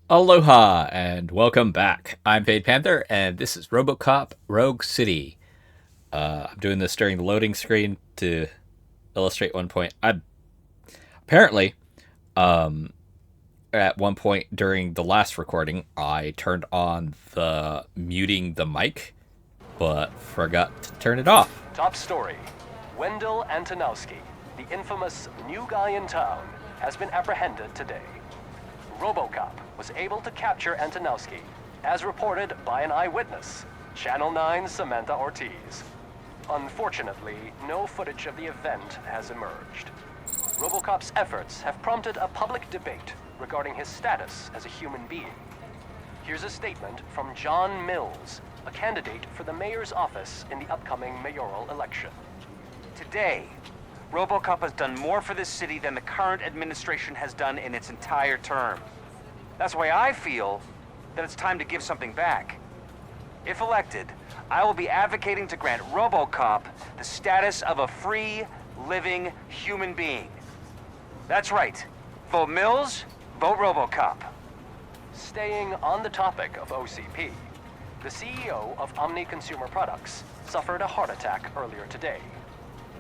Aloha and welcome back. I'm Panther, and this is Robocop Rogue City. I'm doing this during the loading screen to illustrate one point. I apparently, um, at one point during the last recording, I turned on the muting the mic, but forgot to turn it off. Top story. Wendell Antonowski, the infamous new guy in town, has been apprehended today. Robocop was able to capture Antonowski, as reported by an eyewitness, Channel 9's Samantha Ortiz. Unfortunately, no footage of the event has emerged. Robocop's efforts have prompted a public debate regarding his status as a human being. Here's a statement from John Mills, a candidate for the mayor's office in the upcoming mayoral election. Today, Robocop has done more for this city than the current administration has done in its entire term. That's why I feel that it's time to give something back. If elected, I will be advocating to grant Robocop the status of a free, living human being. That's right. Vote Mills, vote Robocop. Staying on the topic of OCP, the CEO of Omni Consumer Products suffered a heart attack earlier today.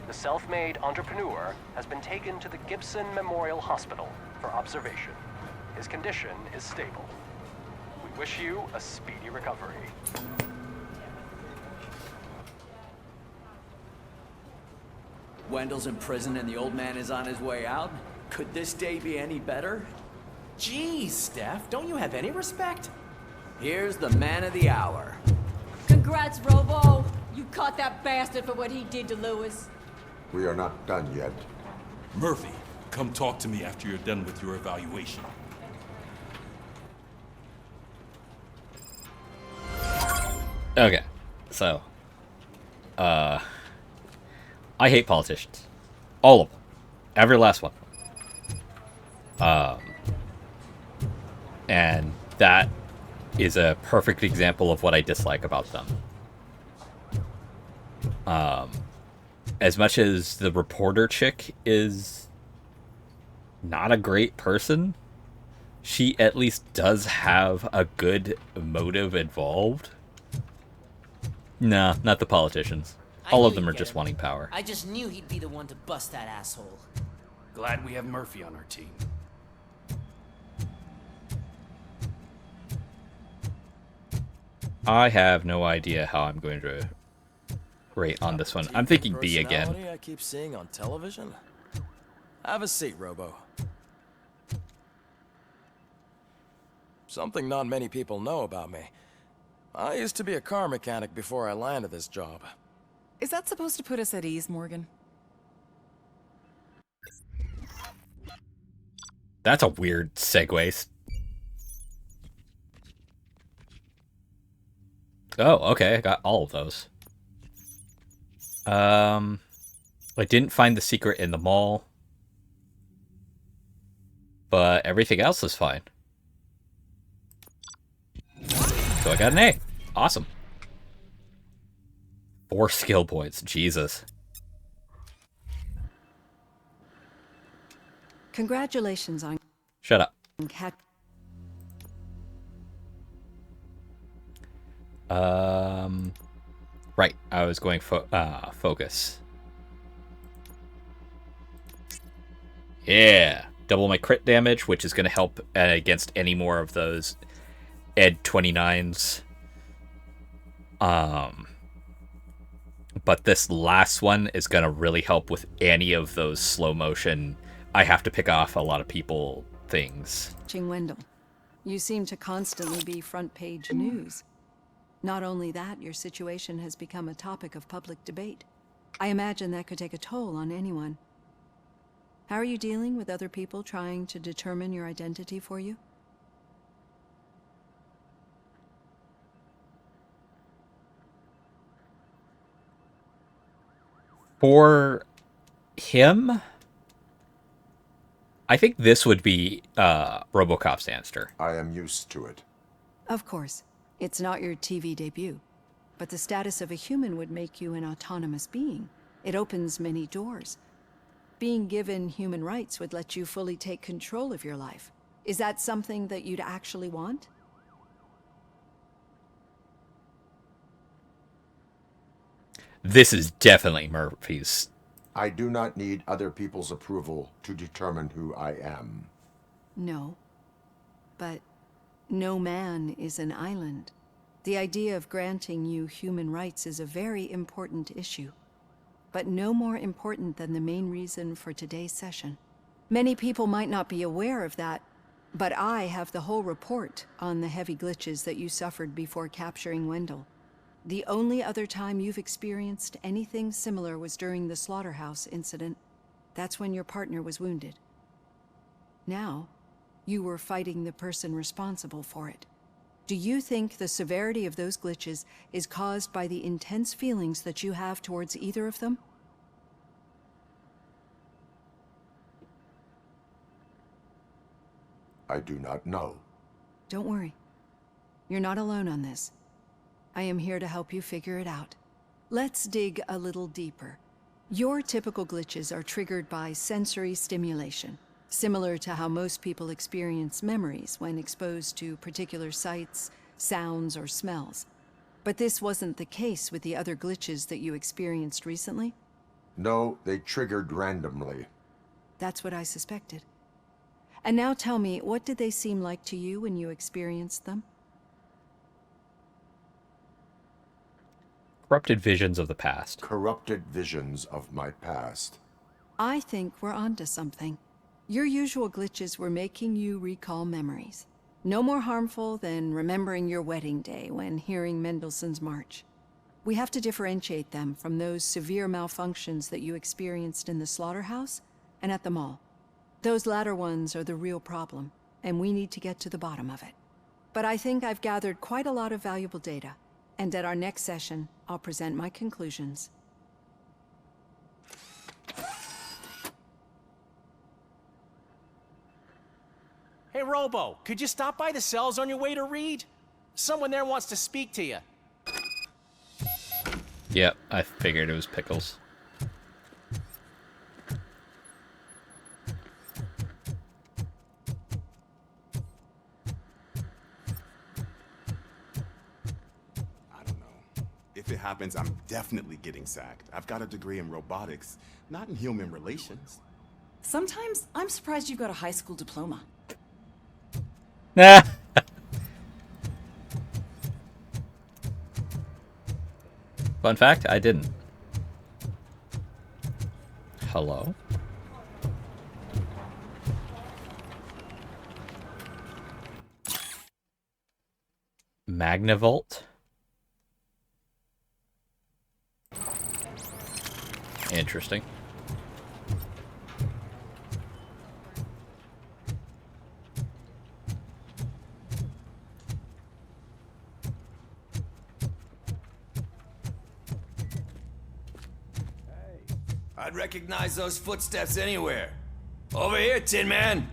The self-made entrepreneur has been taken to the Gibson Memorial Hospital for observation. His condition is stable. We wish you a speedy recovery. Wendell's in prison and the old man is on his way out? Could this day be any better? Geez, Steph, don't you have any respect? Here's the man of the hour. Congrats, Robo! You caught that bastard for what he did to Lewis. We are not done yet. Murphy, come talk to me after you're done with your evaluation. Okay, so, I hate politicians. All of them. Every last one. And that is a perfect example of what I dislike about them. As much as the reporter chick is not a great person, she at least does have a good motive involved. Nah, not the politicians. All of them are just wanting power. I just knew he'd be the one to bust that asshole. Glad we have Murphy on our team. I have no idea how I'm going to rate on this one. I'm thinking B again. I keep seeing on television. Have a seat, Robo. Something not many people know about me. I used to be a car mechanic before I landed this job. Is that supposed to put us at ease, Morgan? That's a weird segue. Oh, okay, I got all of those. I didn't find the secret in the mall, but everything else is fine. So I got an A. Awesome. 4 skill points. Jesus. Congratulations on Shut up. cat. Right. I was going focus. Yeah. Double my crit damage, which is going to help against any more of those Ed 29s. But this last one is going to really help with any of those slow motion, I have to pick off a lot of people things. Wendell, you seem to constantly be front page news. Not only that, your situation has become a topic of public debate. I imagine that could take a toll on anyone. How are you dealing with other people trying to determine your identity for you? For him, I think this would be RoboCop's answer. I am used to it. Of course. It's not your TV debut. But the status of a human would make you an autonomous being. It opens many doors. Being given human rights would let you fully take control of your life. Is that something that you'd actually want? This is definitely Murphy's. I do not need other people's approval to determine who I am. No. But no man is an island. The idea of granting you human rights is a very important issue, but no more important than the main reason for today's session. Many people might not be aware of that, but I have the whole report on the heavy glitches that you suffered before capturing Wendell. The only other time you've experienced anything similar was during the slaughterhouse incident. That's when your partner was wounded. Now, you were fighting the person responsible for it. Do you think the severity of those glitches is caused by the intense feelings that you have towards either of them? I do not know. Don't worry. You're not alone on this. I am here to help you figure it out. Let's dig a little deeper. Your typical glitches are triggered by sensory stimulation, similar to how most people experience memories when exposed to particular sights, sounds, or smells. But this wasn't the case with the other glitches that you experienced recently? No, they triggered randomly. That's what I suspected. And now tell me, what did they seem like to you when you experienced them? Corrupted visions of the past. Corrupted visions of my past. I think we're onto something. Your usual glitches were making you recall memories. No more harmful than remembering your wedding day when hearing Mendelssohn's March. We have to differentiate them from those severe malfunctions that you experienced in the slaughterhouse and at the mall. Those latter ones are the real problem, and we need to get to the bottom of it. But I think I've gathered quite a lot of valuable data, and at our next session, I'll present my conclusions. Hey, Robo, could you stop by the cells on your way to read? Someone there wants to speak to you. Yep, I figured it was Pickles. If it happens, I'm definitely getting sacked. I've got a degree in robotics, not in human relations. Sometimes I'm surprised you got a high school diploma. Nah. Fun fact, I didn't. Hello? Magnavolt? Interesting. I'd recognize those footsteps anywhere. Over here, Tin Man.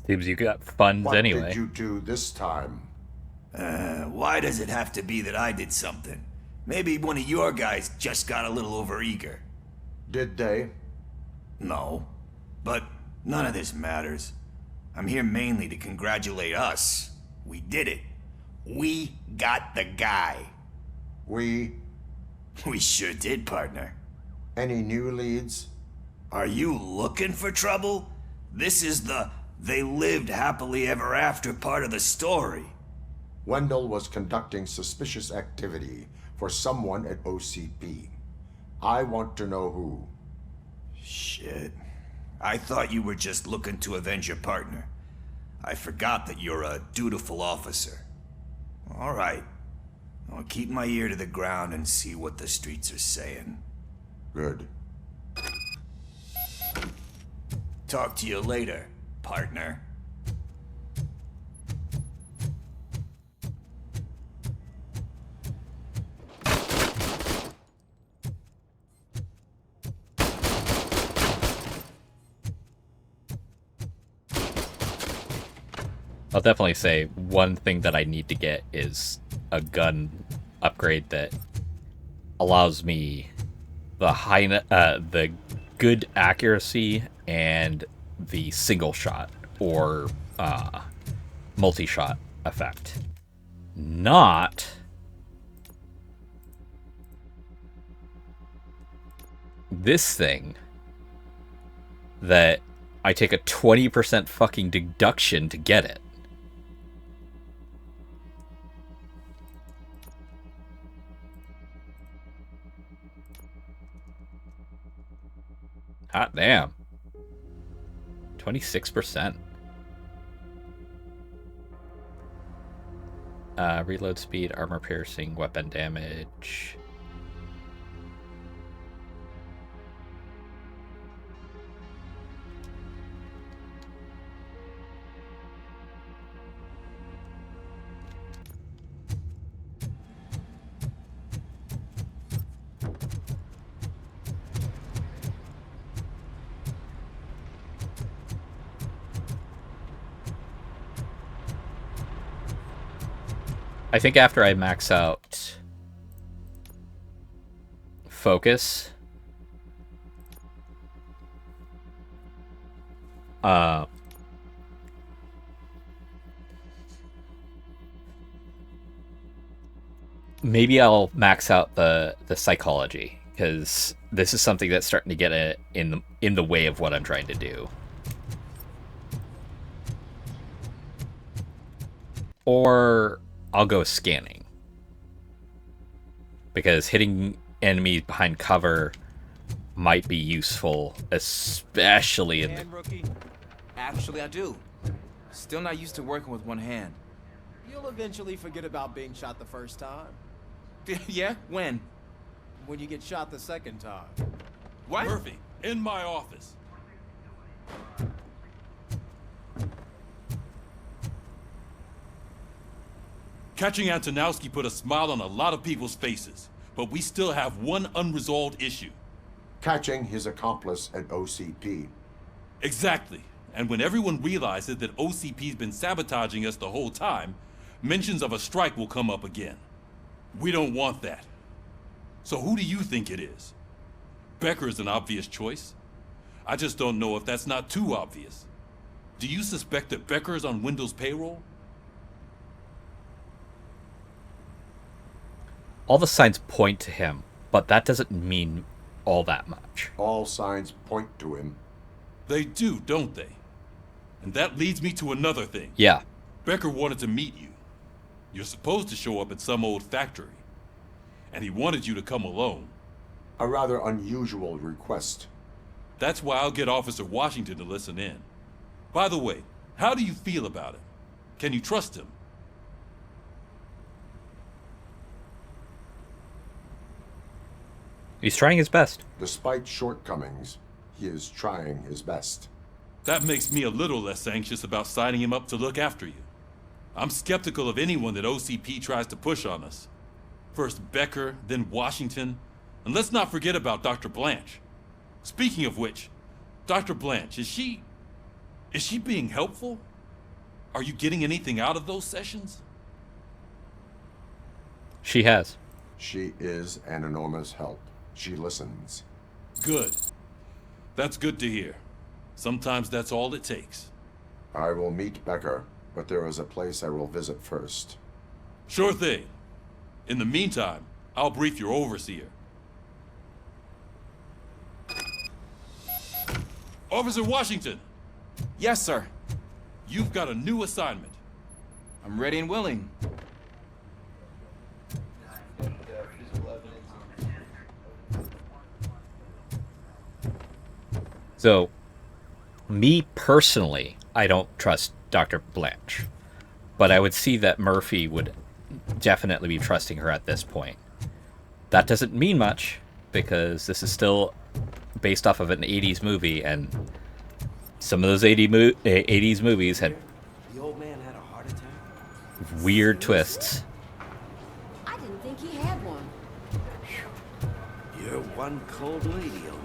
Seems you got funds What anyway. What did you do this time? Why does it have to be that I did something? Maybe one of your guys just got a little overeager. Did they? No. But none of this matters. I'm here mainly to congratulate us. We did it. We got the guy. We sure did, partner. Any new leads? Are you looking for trouble? This is the they lived happily ever after part of the story. Wendell was conducting suspicious activity for someone at OCP. I want to know who. Shit. I thought you were just looking to avenge your partner. I forgot that you're a dutiful officer. All right. I'll keep my ear to the ground and see what the streets are saying. Good. Talk to you later, partner. I'll definitely say one thing that I need to get is a gun upgrade that allows me the good accuracy and the single shot or multi-shot effect. Not this thing that I take a 20% fucking deduction to get it. Hot damn. 26%. Reload speed, armor piercing, weapon damage. I think after I max out focus, maybe I'll max out the psychology, because this is something that's starting to get in the way of what I'm trying to do. Or I'll go scanning, because hitting enemies behind cover might be useful, especially in the... Rookie? Actually, I do. Still not used to working with one hand. You'll eventually forget about being shot the first time. Yeah? When? When you get shot the second time. What? Murphy, in my office. Catching Antonowski put a smile on a lot of people's faces, but we still have one unresolved issue. Catching his accomplice at OCP. Exactly. And when everyone realizes that OCP's been sabotaging us the whole time, mentions of a strike will come up again. We don't want that. So who do you think it is? Becker is an obvious choice. I just don't know if that's not too obvious. Do you suspect that Becker is on Wendell's payroll? All the signs point to him, but that doesn't mean all that much. All signs point to him. They do, don't they? And that leads me to another thing. Yeah. Becker wanted to meet you. You're supposed to show up at some old factory. And he wanted you to come alone. A rather unusual request. That's why I'll get Officer Washington to listen in. By the way, how do you feel about him? Can you trust him? He's trying his best. Despite shortcomings, he is trying his best. That makes me a little less anxious about signing him up to look after you. I'm skeptical of anyone that OCP tries to push on us. First Becker, then Washington, and let's not forget about Dr. Blanche. Speaking of which, Dr. Blanche, is she being helpful? Are you getting anything out of those sessions? She has. She is an enormous help. She listens. Good. That's good to hear. Sometimes that's all it takes. I will meet Becker, but there is a place I will visit first. Sure thing. In the meantime, I'll brief your overseer. Officer Washington! Yes, sir. You've got a new assignment. I'm ready and willing. So, me personally, I don't trust Dr. Blanche. But I would see that Murphy would definitely be trusting her at this point. That doesn't mean much, because this is still based off of an 80s movie, and some of those 80s movies had The old man had a heart attack? weird twists. I didn't think he had one. You're one cold lady, O'Neill.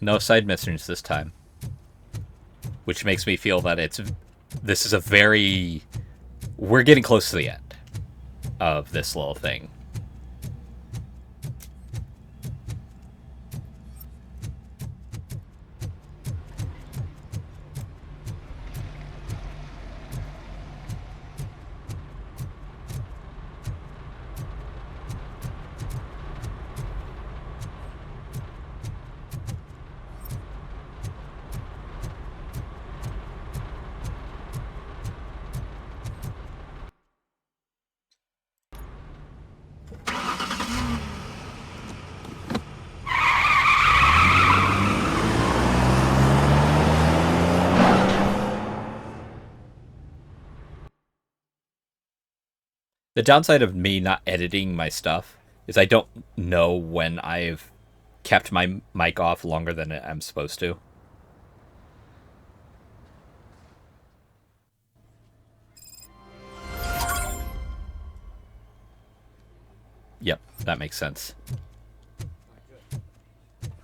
No side missions this time. Which makes me feel that this is a very... We're getting close to the end of this little thing. The downside of me not editing my stuff is I don't know when I've kept my mic off longer than I'm supposed to. Yep, that makes sense.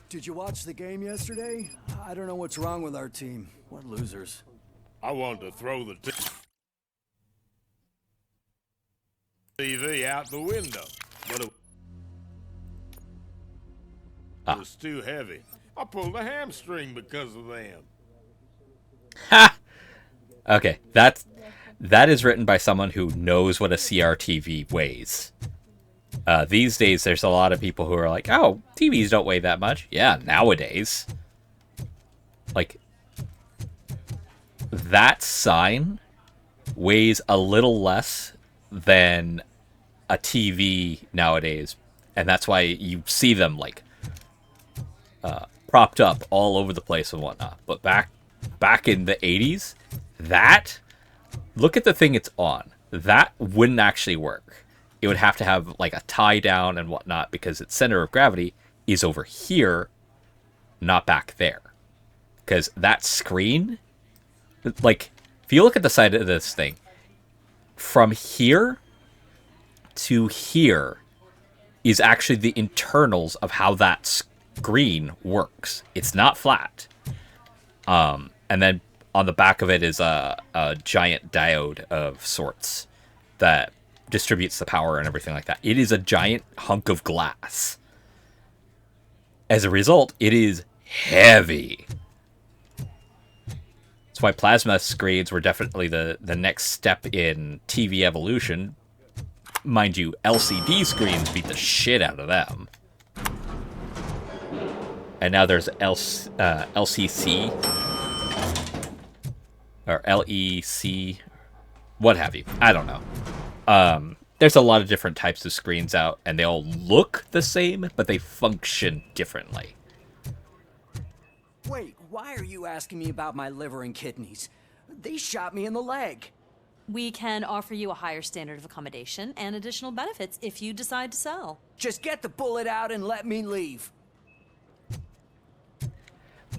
Did you watch the game yesterday? I don't know what's wrong with our team. What losers. I wanted to throw the TV out the window, but it was too heavy. I pulled a hamstring because of them. Ha! Okay, that is written by someone who knows what a CRTV weighs. These days, there's a lot of people who are like, oh, TVs don't weigh that much. Yeah, nowadays. Like, that sign weighs a little less than a TV nowadays. And that's why you see them, like, propped up all over the place and whatnot. But back in the 80s, look at the thing it's on. That wouldn't actually work. It would have to have like a tie down and whatnot because its center of gravity is over here, not back there. Because that screen, like, if you look at the side of this thing, from here to here is actually the internals of how that screen works. It's not flat. And then on the back of it is a giant diode of sorts that distributes the power and everything like that. It is a giant hunk of glass. As a result, it is heavy. That's why plasma screens were definitely the next step in TV evolution. Mind you, LCD screens beat the shit out of them. And now there's LCC. Or LEC. What have you. I don't know. There's a lot of different types of screens out, and they all look the same, but they function differently. Wait, why are you asking me about my liver and kidneys? They shot me in the leg. We can offer you a higher standard of accommodation and additional benefits if you decide to sell. Just get the bullet out and let me leave.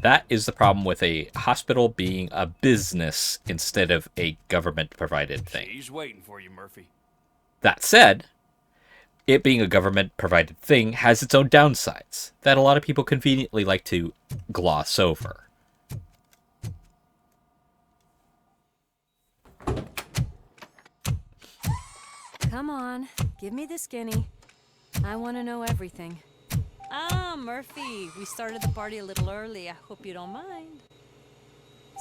That is the problem with a hospital being a business instead of a government-provided thing. She's waiting for you, Murphy. That said, it being a government-provided thing has its own downsides that a lot of people conveniently like to gloss over. Come on, give me the skinny. I want to know everything. Ah, Murphy, we started the party a little early. I hope you don't mind.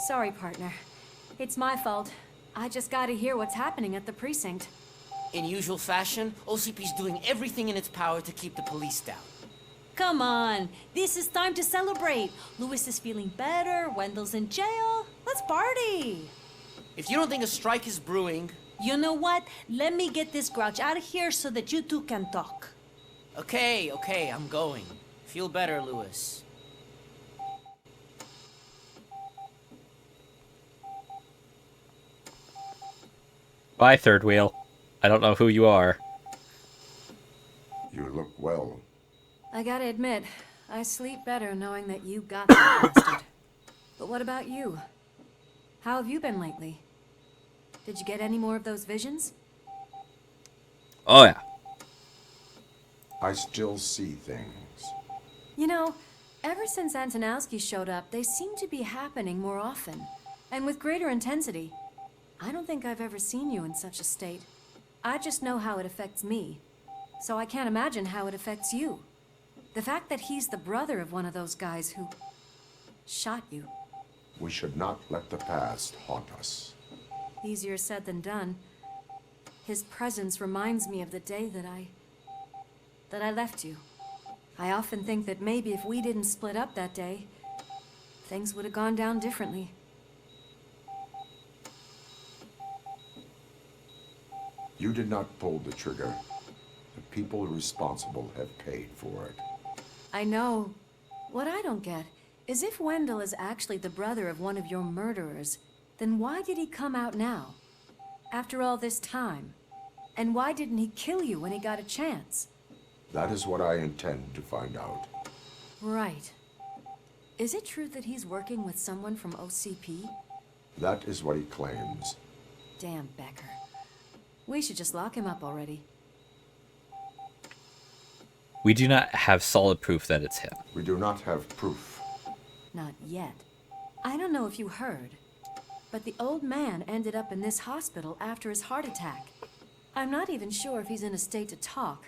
Sorry, partner. It's my fault. I just gotta hear what's happening at the precinct. In usual fashion, OCP's doing everything in its power to keep the police down. Come on, this is time to celebrate. Louis is feeling better, Wendell's in jail. Let's party. If you don't think a strike is brewing... You know what? Let me get this grouch out of here so that you two can talk. Okay, I'm going. Feel better, Louis. Bye, third wheel. I don't know who you are. You look well. I gotta admit, I sleep better knowing that you got that bastard. But what about you? How have you been lately? Did you get any more of those visions? Oh, yeah. I still see things. You know, Ever since Antonowski showed up, they seem to be happening more often, and with greater intensity. I don't think I've ever seen you in such a state. I just know how it affects me, so I can't imagine how it affects you. The fact that he's the brother of one of those guys who shot you. We should not let the past haunt us. Easier said than done. His presence reminds me of the day that I left you. I often think that maybe if we didn't split up that day, things would have gone down differently. You did not pull the trigger. The people responsible have paid for it. I know. What I don't get is if Wendell is actually the brother of one of your murderers, then why did he come out now? After all this time? And why didn't he kill you when he got a chance? That is what I intend to find out. Right. Is it true that he's working with someone from OCP? That is what he claims. Damn Becker. We should just lock him up already. We do not have solid proof that it's him. We do not have proof. Not yet. I don't know if you heard, but the old man ended up in this hospital after his heart attack. I'm not even sure if he's in a state to talk,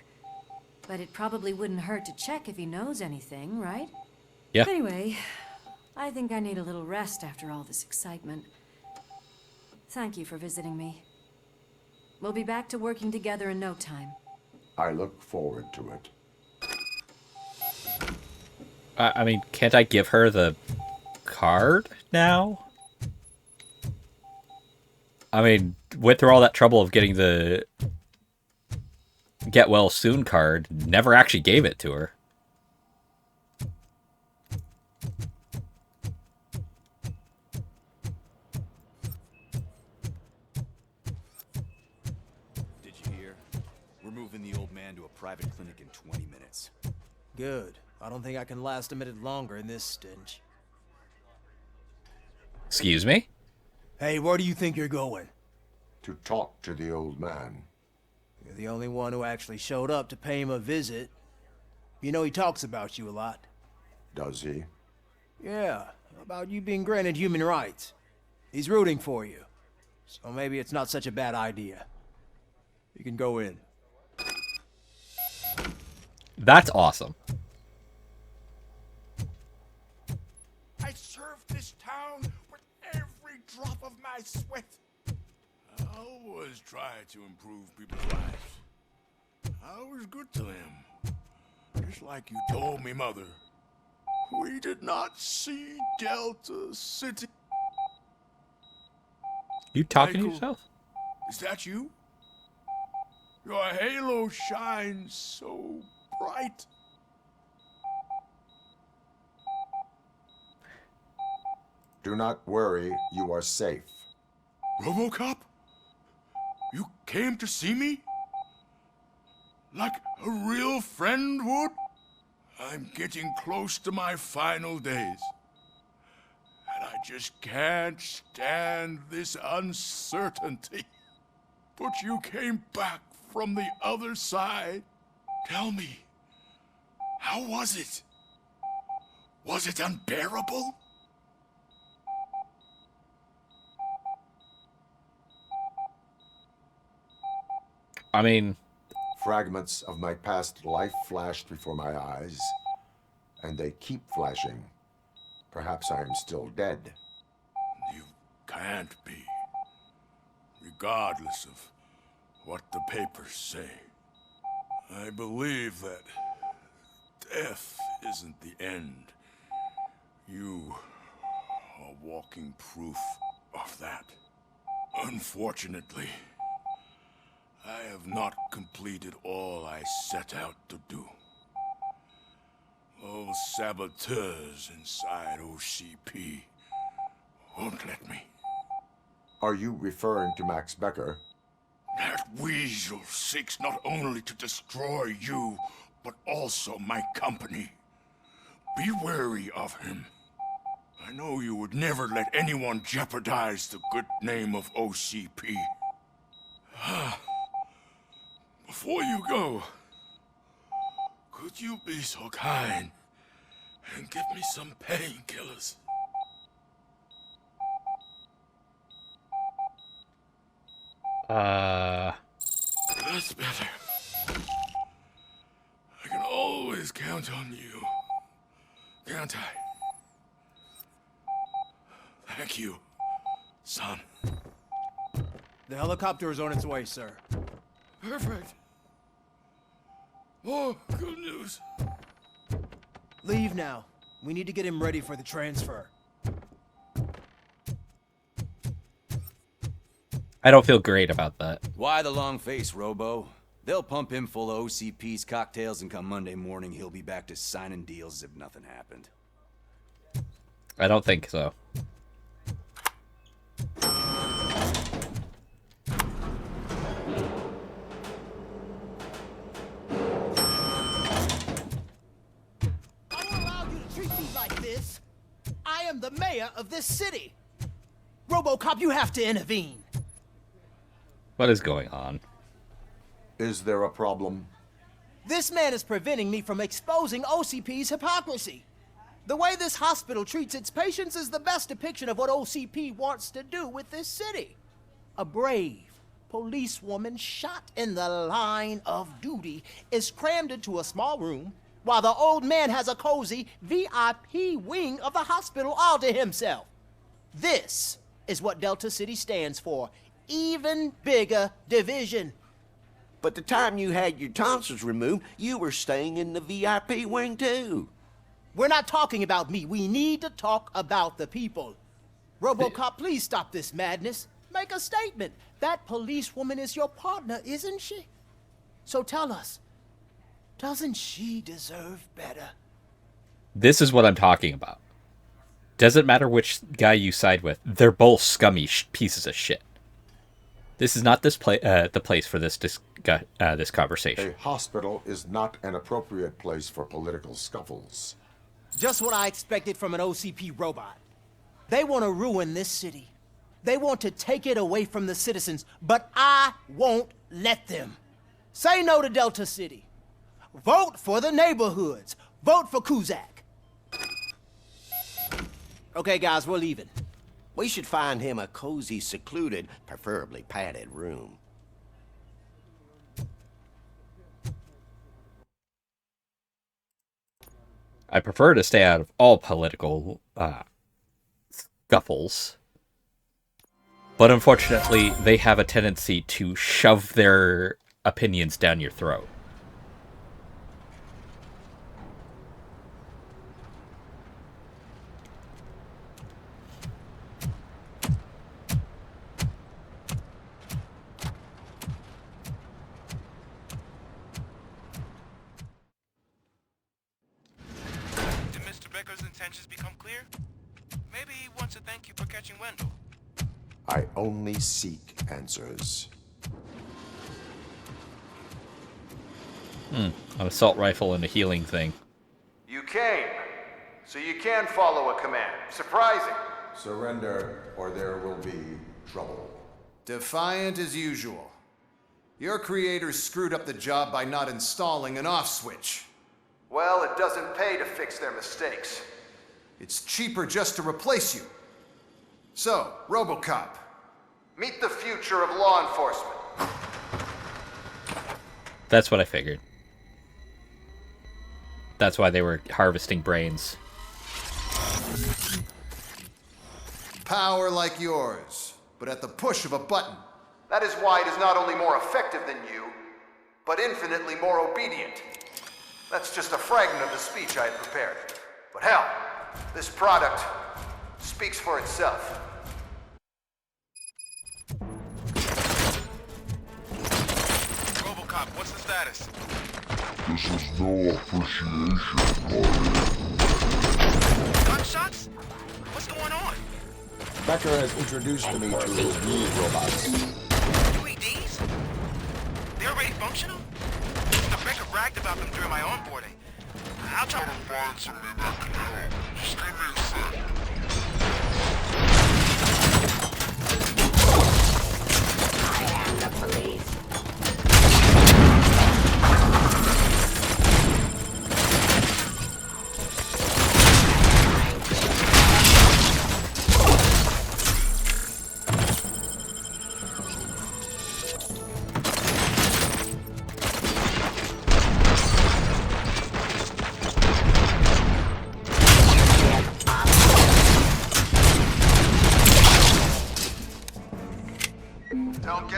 but it probably wouldn't hurt to check if he knows anything, right? Yeah. Anyway, I think I need a little rest after all this excitement. Thank you for visiting me. We'll be back to working together in no time. I look forward to it. I mean, can't I give her the card now? I mean, went through all that trouble of getting the get well soon card, never actually gave it to her. Did you hear? We're moving the old man to a private clinic in 20 minutes. Good. I don't think I can last a minute longer in this stench. Excuse me? Hey, where do you think you're going? To talk to the old man. You're the only one who actually showed up to pay him a visit. You know he talks about you a lot. Does he? Yeah, about you being granted human rights. He's rooting for you. So maybe it's not such a bad idea. You can go in. That's awesome. I served this town with every drop of my sweat. I always try to improve people's lives. I was good to them. Just like you told me, Mother. We did not see Delta City. You talking to Michael, yourself? Is that you? Your halo shines so bright. Do not worry, you are safe. Robocop? You came to see me? Like a real friend would? I'm getting close to my final days. And I just can't stand this uncertainty. But you came back from the other side. Tell me, how was it? Was it unbearable? I mean... Fragments of my past life flashed before my eyes, and they keep flashing. Perhaps I am still dead. You can't be. Regardless of what the papers say. I believe that death isn't the end. You are walking proof of that. Unfortunately, I have not completed all I set out to do. Those saboteurs inside OCP won't let me. Are you referring to Max Becker? That weasel seeks not only to destroy you, but also my company. Be wary of him. I know you would never let anyone jeopardize the good name of OCP. Before you go, could you be so kind and give me some painkillers. That's better. I can always count on you, can't I? Thank you, son. The helicopter is on its way, sir. Perfect. Oh, good news. Leave now. We need to get him ready for the transfer. I don't feel great about that. Why the long face, Robo? They'll pump him full of OCP's cocktails, and come Monday morning, he'll be back to signing deals as if nothing happened. I don't think so. I am the mayor of this city. Robocop, you have to intervene. What is going on? Is there a problem? This man is preventing me from exposing OCP's hypocrisy. The way this hospital treats its patients is the best depiction of what OCP wants to do with this city. A brave policewoman shot in the line of duty is crammed into a small room while the old man has a cozy VIP wing of the hospital all to himself. This is what Delta City stands for. Even bigger division. But the time you had your tonsils removed, you were staying in the VIP wing too. We're not talking about me. We need to talk about the people. Robocop, please stop this madness. Make a statement. That policewoman is your partner, isn't she? So tell us, doesn't she deserve better? This is what I'm talking about. Doesn't matter which guy you side with. They're both scummy pieces of shit. This is not the place for this conversation. A hospital is not an appropriate place for political scuffles. Just what I expected from an OCP robot. They want to ruin this city. They want to take it away from the citizens, but I won't let them. Say no to Delta City. Vote for the neighborhoods. Vote for Kuzak. Okay, guys, we're leaving. We should find him a cozy, secluded, preferably padded room. I prefer to stay out of all political scuffles. But unfortunately, they have a tendency to shove their opinions down your throat. Intentions become clear? Maybe he wants to thank you for catching Wendell. I only seek answers. An assault rifle and a healing thing. You came, so you can follow a command. Surprising. Surrender, or there will be trouble. Defiant as usual. Your creators screwed up the job by not installing an off switch. Well, it doesn't pay to fix their mistakes. It's cheaper just to replace you. So, Robocop. Meet the future of law enforcement. That's what I figured. That's why they were harvesting brains. Power like yours, but at the push of a button. That is why it is not only more effective than you, but infinitely more obedient. That's just a fragment of the speech I had prepared. But hell, this product speaks for itself. Robocop, what's the status? This is no appreciation party. Gunshots? What's going on? Becker has introduced me to his new robots. UEDs? They're already functional? Mr. Becker bragged about them during my onboarding. I'll try to find something that can help. Just give me a sec. I am the police.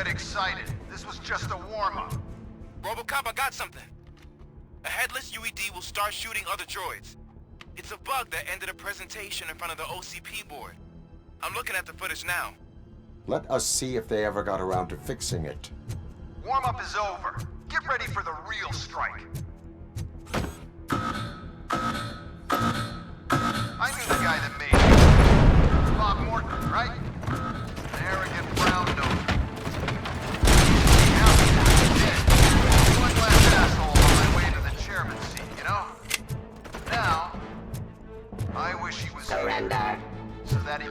get excited. This was just a warm-up. Robocop, I got something. A headless UED will start shooting other droids. It's a bug that ended a presentation in front of the OCP board. I'm looking at the footage now. Let us see if they ever got around to fixing it. Warm-up is over. Get ready for the real strike. I knew the guy that made it. Bob Morton, right? An arrogant brown nose. Now he's dead. One last asshole on my way to the chairman's seat, you know? Now, I wish he was Surrender. here so that he...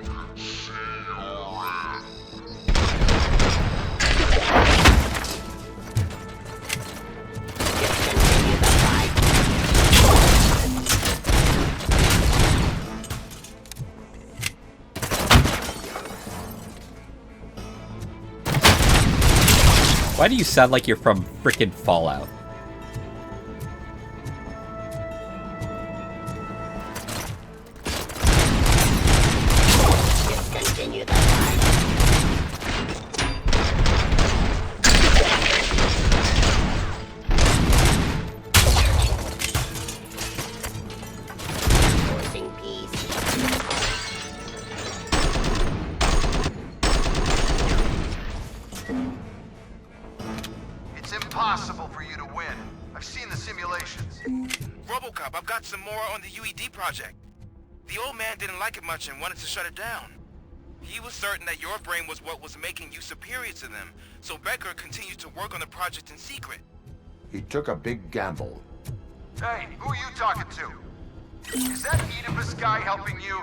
Why do you sound like you're from frickin' Fallout? Discontinue the fight. Forcing peace. It's impossible for you to win. I've seen the simulations. Robocop, I've got some more on the UED project. The old man didn't like it much and wanted to shut it down. He was certain that your brain was what was making you superior to them, so Becker continued to work on the project in secret. He took a big gamble. Hey, who are you talking to? Is that Oedipus guy helping you?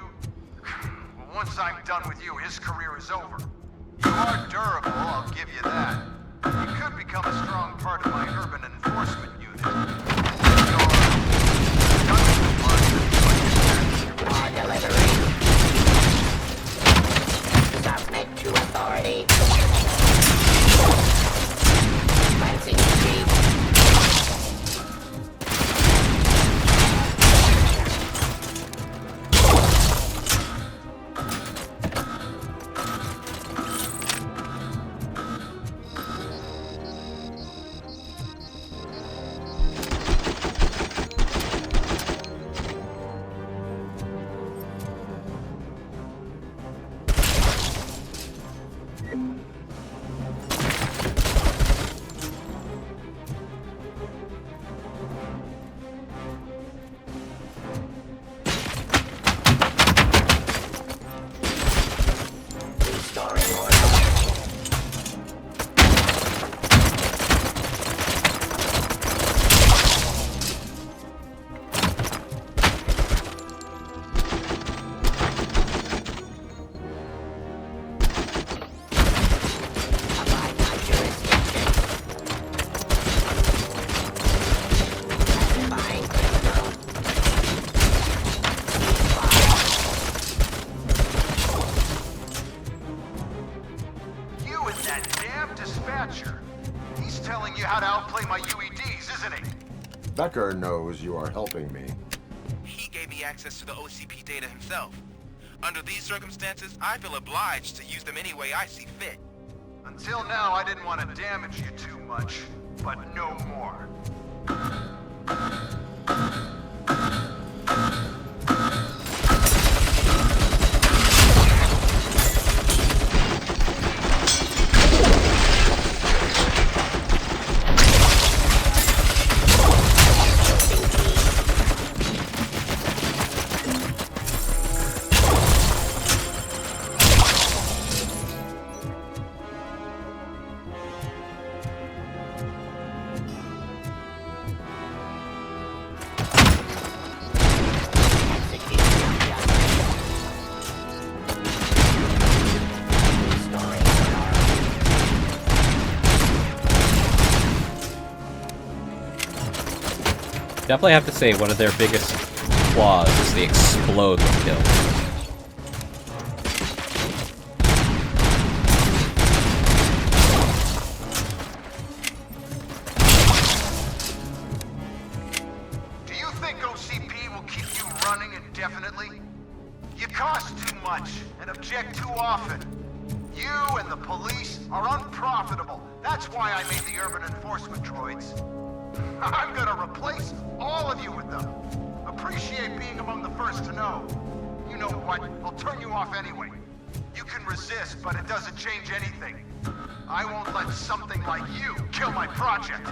Well, once I'm done with you, his career is over. You are durable, I'll give you that. You could become a strong part of my urban enforcement unit. Raw delivery. Submit to authority. Cleansing street. Becker knows you are helping me. He gave me access to the OCP data himself. Under these circumstances, I feel obliged to use them any way I see fit. Until now, I didn't want to damage you too much, but no more. Definitely have to say one of their biggest flaws is the explode when killed. Do you think OCP will keep you running indefinitely? You cost too much and object too often. You and the police are unprofitable. That's why I made the urban enforcement droids. I'm gonna replace all of you with them. Appreciate being among the first to know. You know what? I'll turn you off anyway. You can resist, but it doesn't change anything. I won't let something like you kill my project.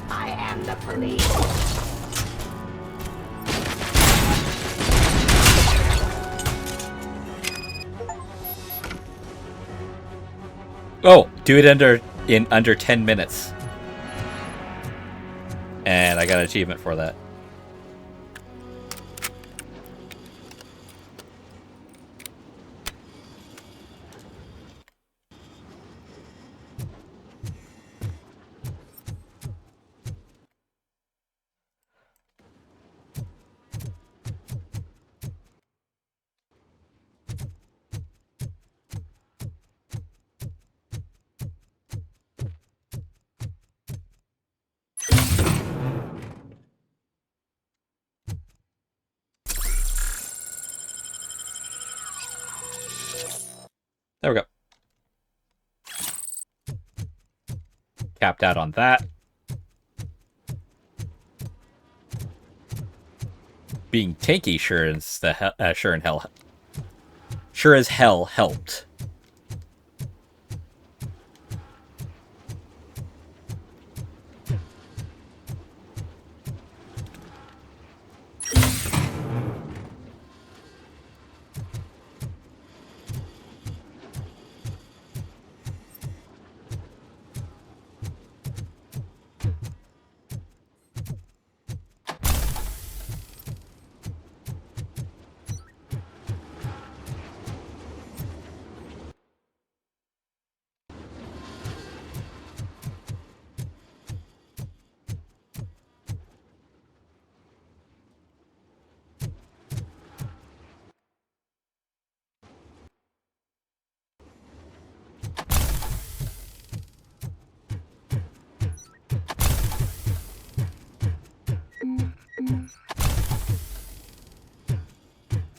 I am the police. Oh, do it in under 10 minutes. And I got an achievement for that. There we go. Capped out on that. Being tanky sure as hell helped.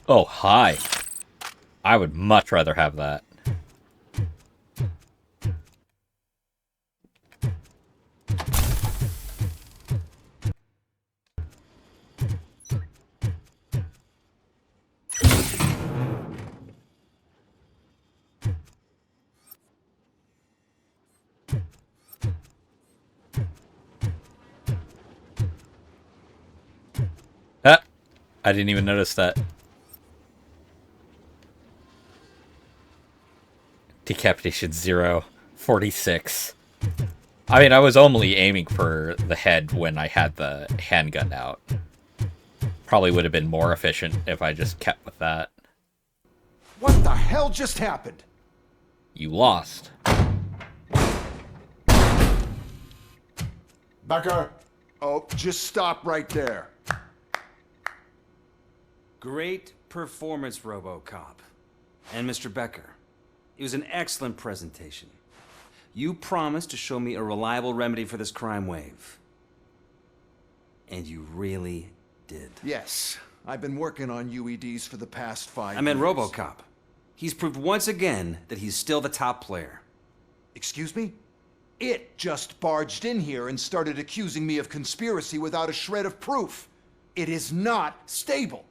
Oh, hi. I would much rather have that. Ah, I didn't even notice that. Decapitation 0, 46. I mean, I was only aiming for the head when I had the handgun out. Probably would have been more efficient if I just kept with that. What the hell just happened? You lost. Becker. Oh, just stop right there. Great performance, Robocop. And Mr. Becker, it was an excellent presentation. You promised to show me a reliable remedy for this crime wave. And you really did. Yes, I've been working on UEDs for the past 5 years. I meant Robocop. He's proved once again that he's still the top player. Excuse me? It just barged in here and started accusing me of conspiracy without a shred of proof. It is not stable.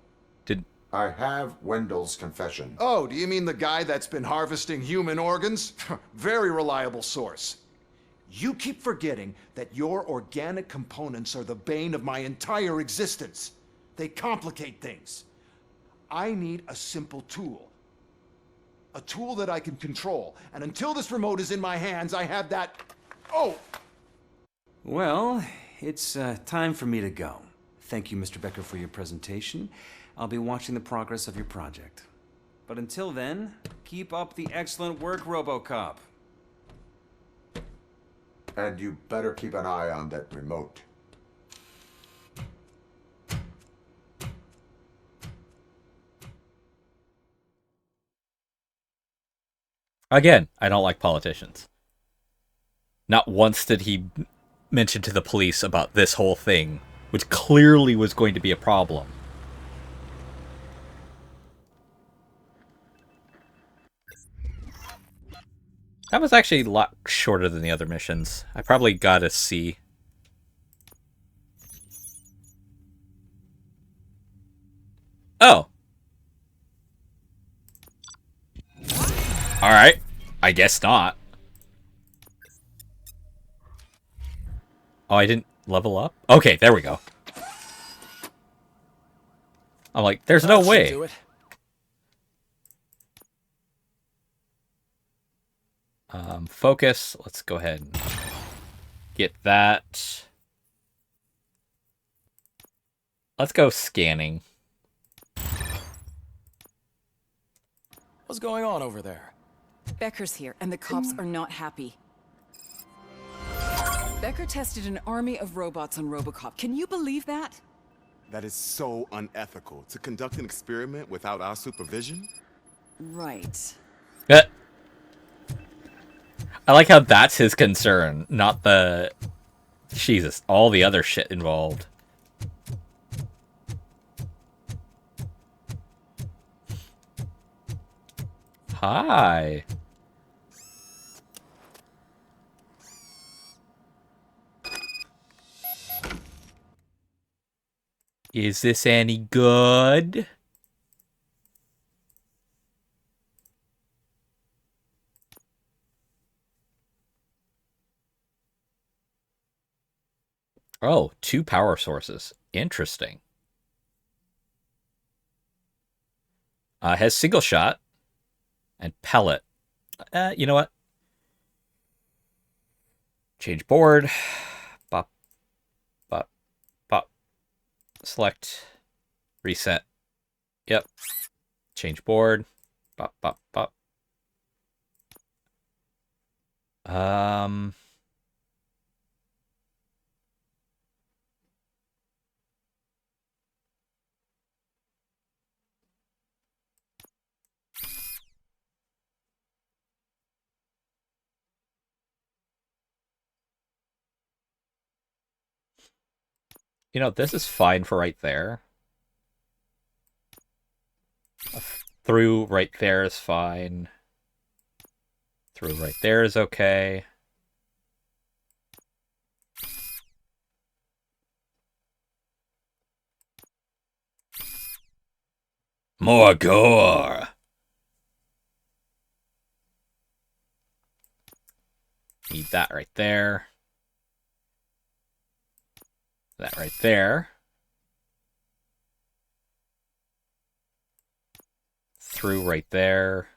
I have Wendell's confession. Oh, do you mean the guy that's been harvesting human organs? Very reliable source. You keep forgetting that your organic components are the bane of my entire existence. They complicate things. I need a simple tool. A tool that I can control. And until this remote is in my hands, I have that... Oh! Well, it's time for me to go. Thank you, Mr. Becker, for your presentation. I'll be watching the progress of your project. But until then, keep up the excellent work, Robocop. And you better keep an eye on that remote. Again, I don't like politicians. Not once did he mention to the police about this whole thing, which clearly was going to be a problem. That was actually a lot shorter than the other missions. I probably got a C. Oh. Alright. I guess not. Oh, I didn't level up? Okay, there we go. I'm like, there's no way. Do it. Focus. Let's go ahead and get that. Let's go scanning. What's going on over there? Becker's here, and the cops are not happy. Becker tested an army of robots on Robocop. Can you believe that? That is so unethical. To conduct an experiment without our supervision? Right. I like how that's his concern, not the... Jesus, all the other shit involved. Hi. Is this any good? Oh, 2 power sources. Interesting. Has single shot and pellet. You know what? Change board. Bop. Bop. Bop. Select. Reset. Yep. Change board. Bop, bop, bop. You know, this is fine for right there. Through right there is fine. Through right there is okay. More gore. Need that right there. That right there. Through right there.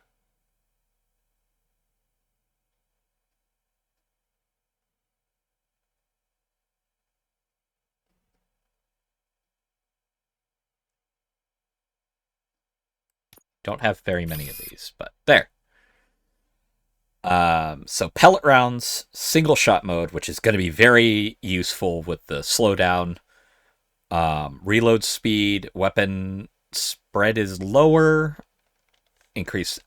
Don't have very many of these, but there. So pellet rounds, single shot mode, which is going to be very useful with the slowdown. Reload speed, weapon spread is lower. Increased.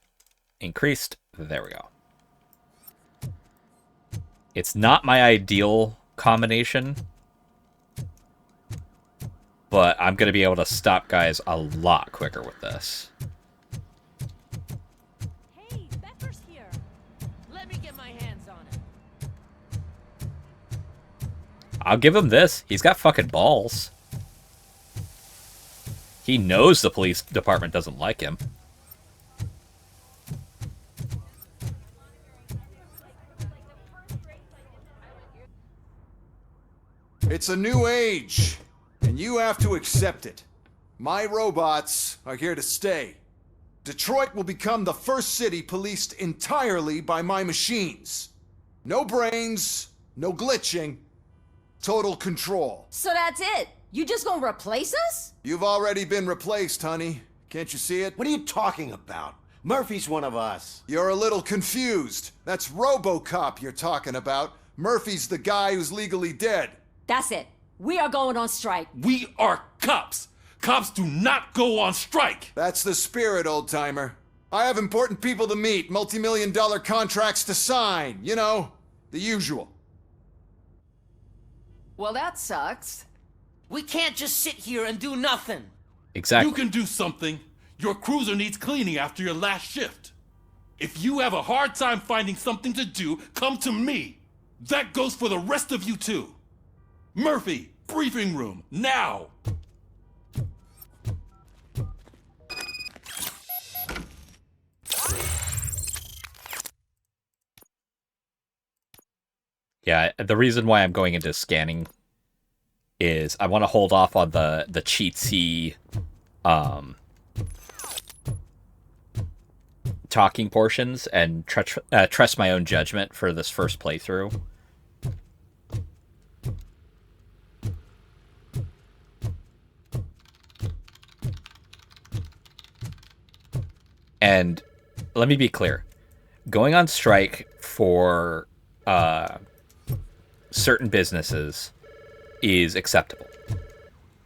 There we go. It's not my ideal combination, but I'm going to be able to stop guys a lot quicker with this. Hey, Becker's here. Let me get my hands on him. I'll give him this. He's got fucking balls. He knows the police department doesn't like him. It's a new age, and you have to accept it. My robots are here to stay. Detroit will become the first city policed entirely by my machines. No brains, no glitching, total control. So that's it? You just gonna replace us? You've already been replaced, honey. Can't you see it? What are you talking about? Murphy's one of us. You're a little confused. That's Robocop you're talking about. Murphy's the guy who's legally dead. That's it. We are going on strike. We are cops. Cops do not go on strike. That's the spirit, old-timer. I have important people to meet, multi-million-dollar contracts to sign. You know, the usual. Well, that sucks. We can't just sit here and do nothing. Exactly. You can do something. Your cruiser needs cleaning after your last shift. If you have a hard time finding something to do, come to me. That goes for the rest of you too. Murphy, briefing room, now! Yeah, the reason why I'm going into scanning is I want to hold off on the cheatsy talking portions and trust my own judgment for this first playthrough. And let me be clear. Going on strike for certain businesses is acceptable.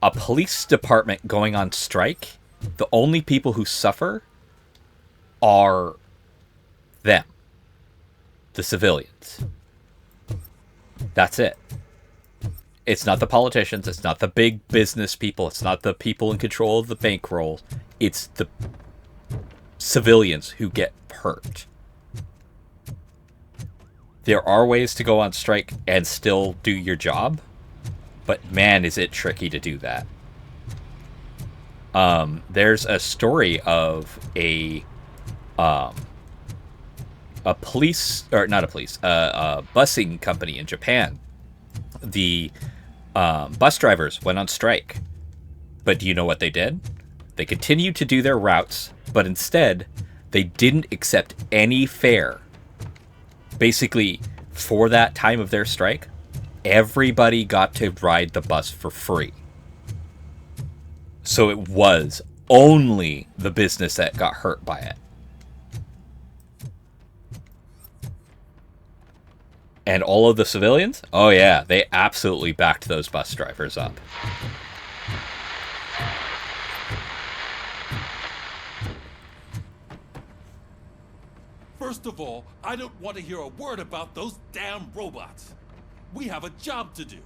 A police department going on strike, the only people who suffer are them. The civilians. That's it. It's not the politicians, it's not the big business people, it's not the people in control of the bankroll. It's the civilians who get hurt. There are ways to go on strike and still do your job, but man, is it tricky to do that. There's a story of a police, or not a police, a busing company in Japan. The bus drivers went on strike, but do you know what they did? They continued to do their routes, but instead, they didn't accept any fare. Basically, for that time of their strike, everybody got to ride the bus for free. So it was only the business that got hurt by it. And all of the civilians? Oh yeah, they absolutely backed those bus drivers up. First of all, I don't want to hear a word about those damn robots. We have a job to do.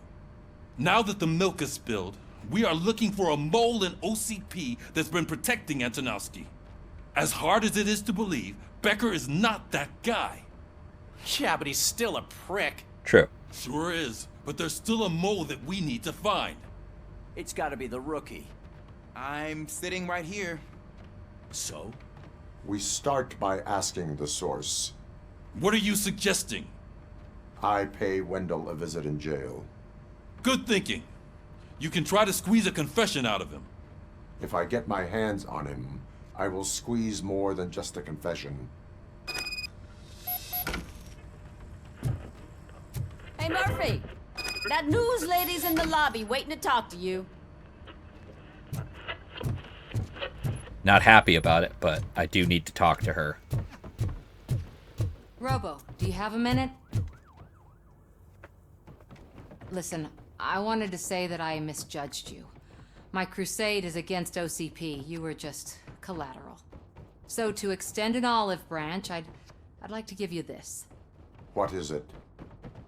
Now that the milk is spilled, we are looking for a mole in OCP that's been protecting Antonowski. As hard as it is to believe, Becker is not that guy. Yeah, but he's still a prick. True. Sure is, but there's still a mole that we need to find. It's gotta be the rookie. I'm sitting right here. So? We start by asking the source. What are you suggesting? I pay Wendell a visit in jail. Good thinking. You can try to squeeze a confession out of him. If I get my hands on him, I will squeeze more than just a confession. Hey, Murphy! That news lady's in the lobby waiting to talk to you. Not happy about it, but I do need to talk to her. Robo, do you have a minute? Listen, I wanted to say that I misjudged you. My crusade is against OCP. You were just collateral. So to extend an olive branch, I'd like to give you this. What is it?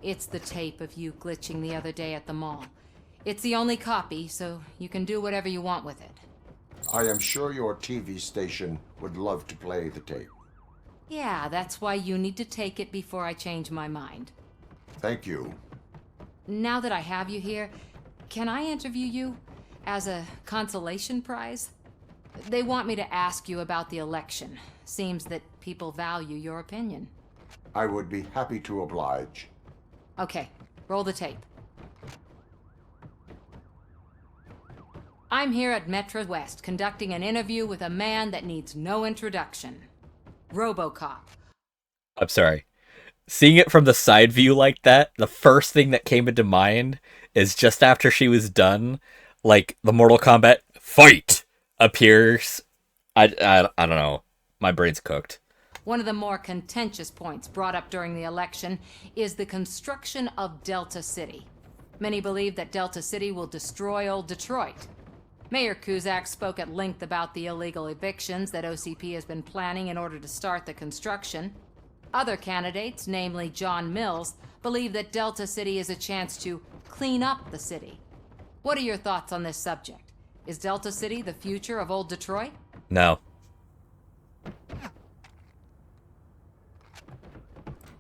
It's the tape of you glitching the other day at the mall. It's the only copy, so you can do whatever you want with it. I am sure your TV station would love to play the tape. Yeah, that's why you need to take it before I change my mind. Thank you. Now that I have you here, can I interview you? As a consolation prize, they want me to ask you about the election. Seems that people value your opinion. I would be happy to oblige. Okay, roll the tape. I'm here at Metro West conducting an interview with a man that needs no introduction. Robocop. I'm sorry. Seeing it from the side view like that, the first thing that came into mind is just after she was done, like the Mortal Kombat fight appears. I don't know. My brain's cooked. One of the more contentious points brought up during the election is the construction of Delta City. Many believe that Delta City will destroy old Detroit. Mayor Cusack spoke at length about the illegal evictions that OCP has been planning in order to start the construction. Other candidates, namely John Mills, believe that Delta City is a chance to clean up the city. What are your thoughts on this subject? Is Delta City the future of old Detroit? No.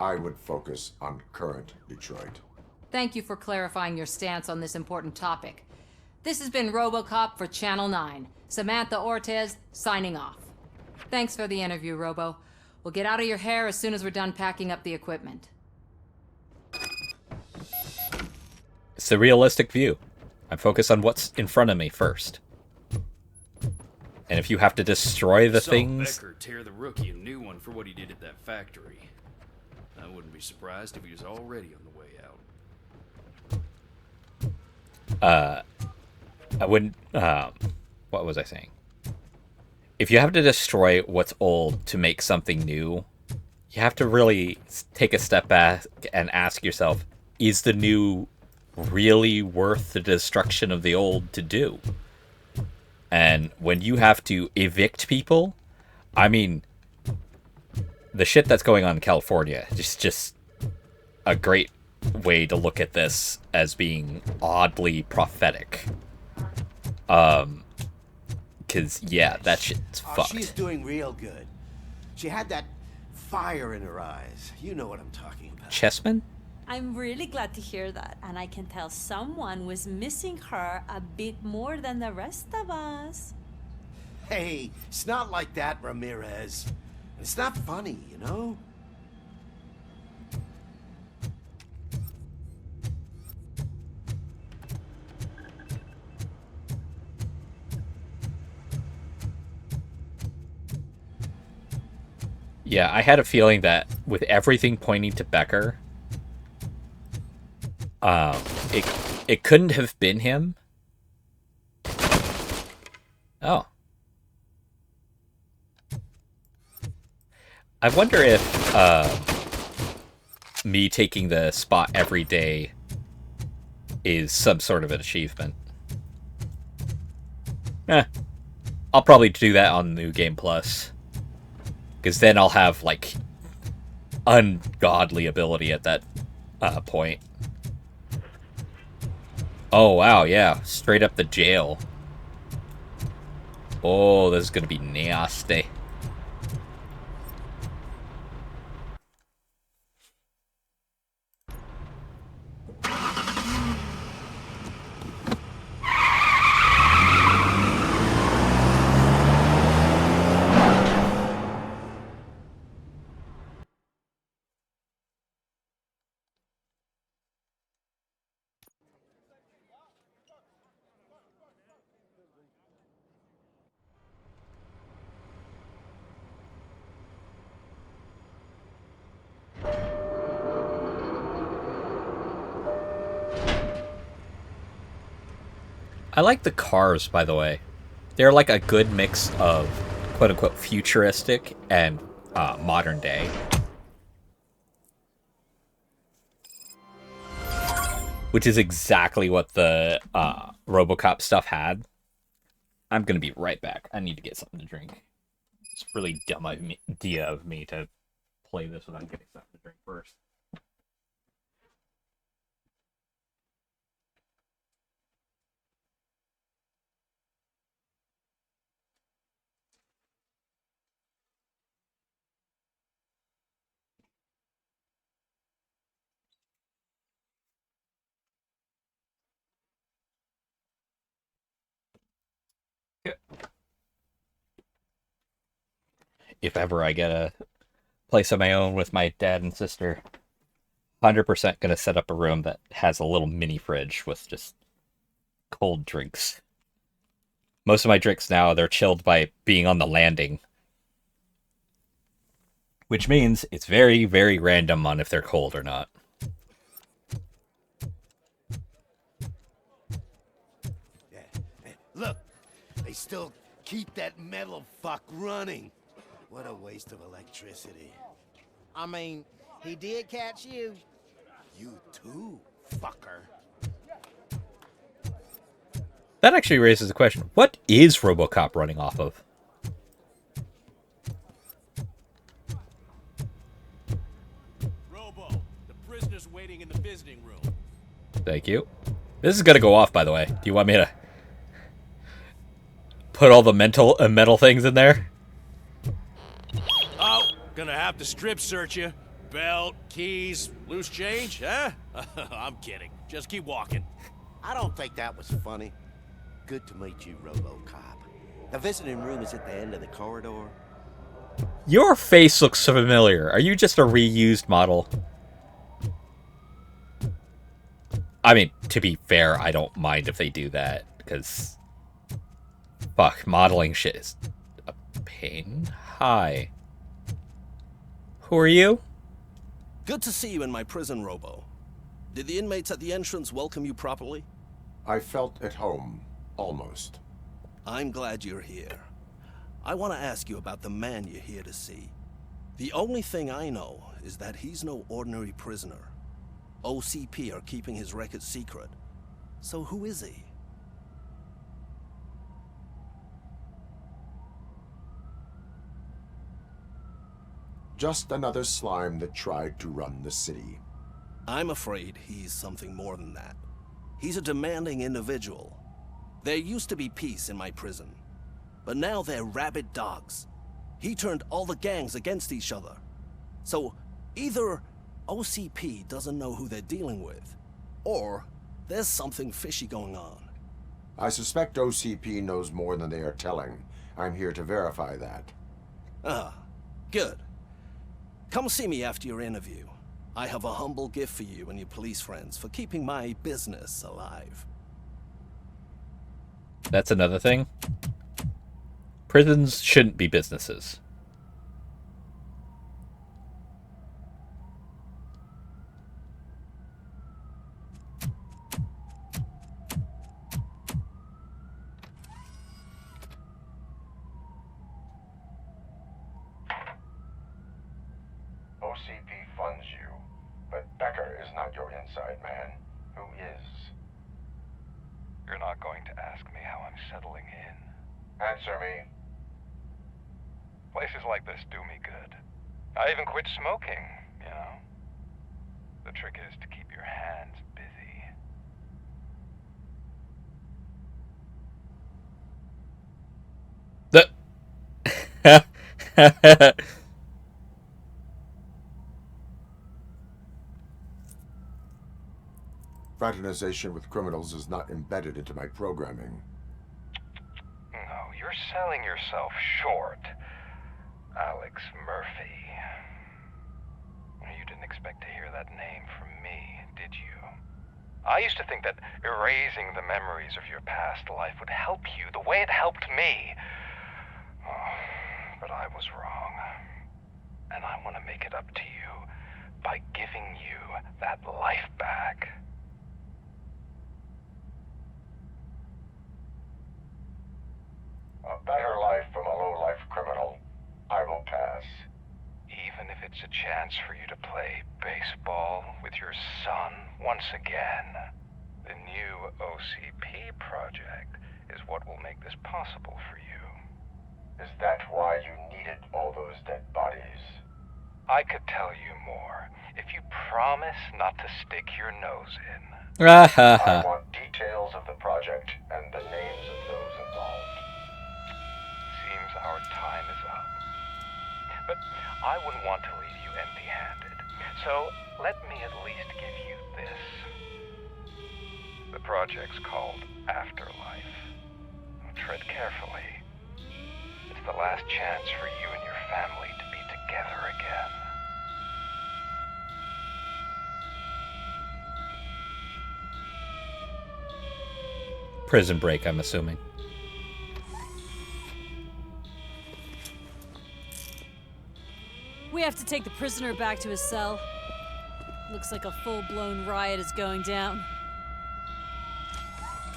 I would focus on current Detroit. Thank you for clarifying your stance on this important topic. This has been Robocop for Channel 9. Samantha Ortez, signing off. Thanks for the interview, Robo. We'll get out of your hair as soon as we're done packing up the equipment. It's the realistic view. I focus on what's in front of me first. And if you have to destroy the things... Becker tear the rookie a new one for what he did at that factory. I wouldn't be surprised if he was already on the way out. I wouldn't... what was I saying? If you have to destroy what's old to make something new, you have to really take a step back and ask yourself, is the new really worth the destruction of the old to do? And when you have to evict people, I mean, the shit that's going on in California is just a great way to look at this as being oddly prophetic. Because, yeah, that shit's fucked. She's doing real good. She had that fire in her eyes. You know what I'm talking about. Chessman? I'm really glad to hear that, and I can tell someone was missing her a bit more than the rest of us. Hey, it's not like that, Ramirez. It's not funny, you know? Yeah, I had a feeling that with everything pointing to Becker, it couldn't have been him. Oh. I wonder if me taking the spot every day is some sort of an achievement. I'll probably do that on New Game Plus. Because then I'll have, like, ungodly ability at that point. Oh, wow, yeah. Straight up the jail. Oh, this is going to be nasty. I like the cars, by the way. They're like a good mix of quote-unquote futuristic and modern day. Which is exactly what the Robocop stuff had. I'm going to be right back. I need to get something to drink. It's a really dumb idea of me to play this without getting something to drink first. if ever I get a place of my own with my dad and sister, 100% gonna set up a room that has a little mini fridge with just cold drinks. Most of my drinks now, they're chilled by being on the landing. Which means it's very, very random on if they're cold or not. Look, they still keep that metal fuck running. What a waste of electricity. I mean, he did catch you. You too, fucker. That actually raises a question. What is Robocop running off of? Robo, the prisoner's waiting in the visiting room. Thank you. This is gonna go off, by the way. Do you want me to put all the metal things in there? Oh, gonna have to strip search you. Belt, keys, loose change, huh? I'm kidding. Just keep walking. I don't think that was funny. Good to meet you, Robocop. The visiting room is at the end of the corridor. Your face looks familiar. Are you just a reused model? I mean, to be fair, I don't mind if they do that, because fuck, modeling shit is a pain. Hi. Who are you? Good to see you in my prison, Robo. Did the inmates at the entrance welcome you properly? I felt at home. Almost. I'm glad you're here. I want to ask you about the man you're here to see. The only thing I know is that he's no ordinary prisoner. OCP are keeping his record secret. So who is he? Just another slime that tried to run the city. I'm afraid he's something more than that. He's a demanding individual. There used to be peace in my prison, but now they're rabid dogs. He turned all the gangs against each other. So either OCP doesn't know who they're dealing with, or there's something fishy going on. I suspect OCP knows more than they are telling. I'm here to verify that. Ah, good. Come see me after your interview. I have a humble gift for you and your police friends for keeping my business alive. That's another thing. Prisons shouldn't be businesses. OCP funds you, but Becker is not your inside man. Who is? You're not going to ask me how I'm settling in. Answer me. Places like this do me good. I even quit smoking, you know. The trick is to keep your hands busy. Fraternization with criminals is not embedded into my programming. No, you're selling yourself short, Alex Murphy. You didn't expect to hear that name from me, did you? I used to think that erasing the memories of your past life would help you the way it helped me. Oh, but I was wrong. And I want to make it up to you by giving you that life back. A better life from a low-life criminal. I will pass. Even if it's a chance for you to play baseball with your son once again. The new OCP project is what will make this possible for you. Is that why you needed all those dead bodies? I could tell you more if you promise not to stick your nose in. I want details of the project and the names of those involved. Seems our time is up. But I wouldn't want to leave you empty-handed. So let me at least give you this. The project's called Afterlife. Tread carefully. It's the last chance for you and your family to be together again. Prison Break, I'm assuming. We have to take the prisoner back to his cell. Looks like a full-blown riot is going down.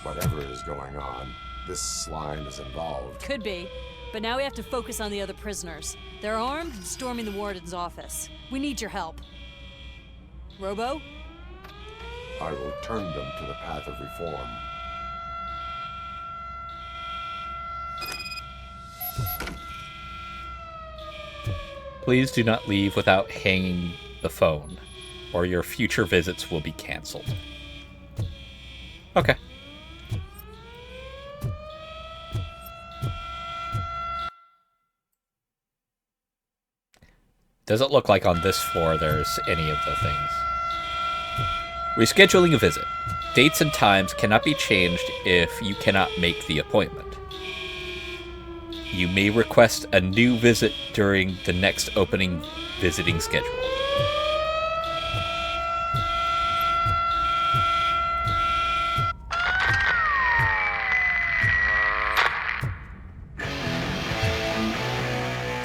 Whatever is going on, this slime is involved. Could be, but now we have to focus on the other prisoners. They're armed and storming the warden's office. We need your help. Robo? I will turn them to the path of reform. Please do not leave without hanging the phone, or your future visits will be canceled. Okay. Doesn't look like on this floor there's any of the things. Rescheduling a visit. Dates and times cannot be changed if you cannot make the appointment. You may request a new visit during the next opening visiting schedule.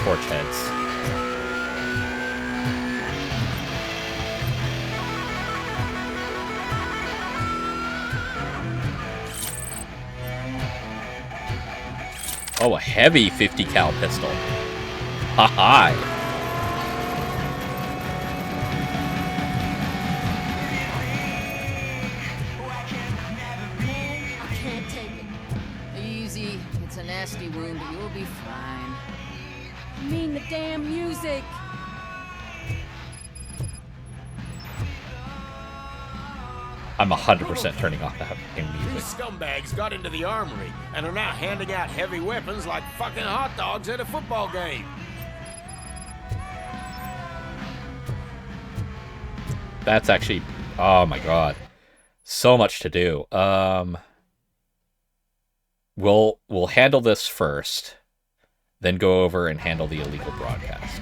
Torch heads. Oh, a heavy 50 cal pistol. Ha-ha. I can't take it. Easy. It's a nasty wound, but you'll be fine. I mean the damn music. I'm 100% turning off the fucking These music. scumbags got into the armory and are now handing out heavy weapons like fucking hot dogs at a football game. That's actually... Oh my god. So much to do. We'll handle this first, then go over and handle the illegal broadcast.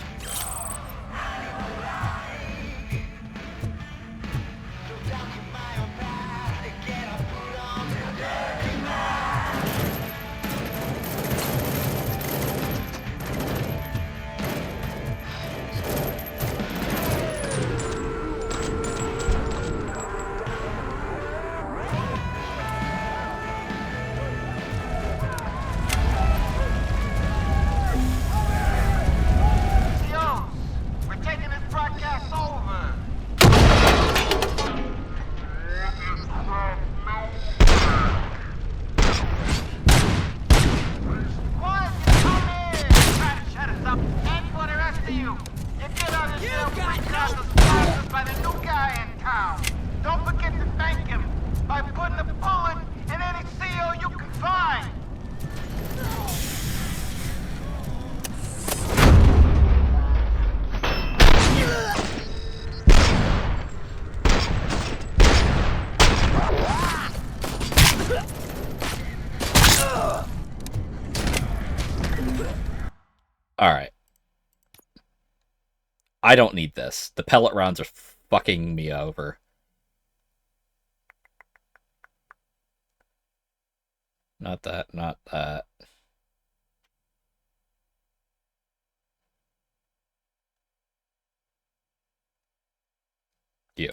Alright. I don't need this. The pellet rounds are fucking me over. Not that, not that. You.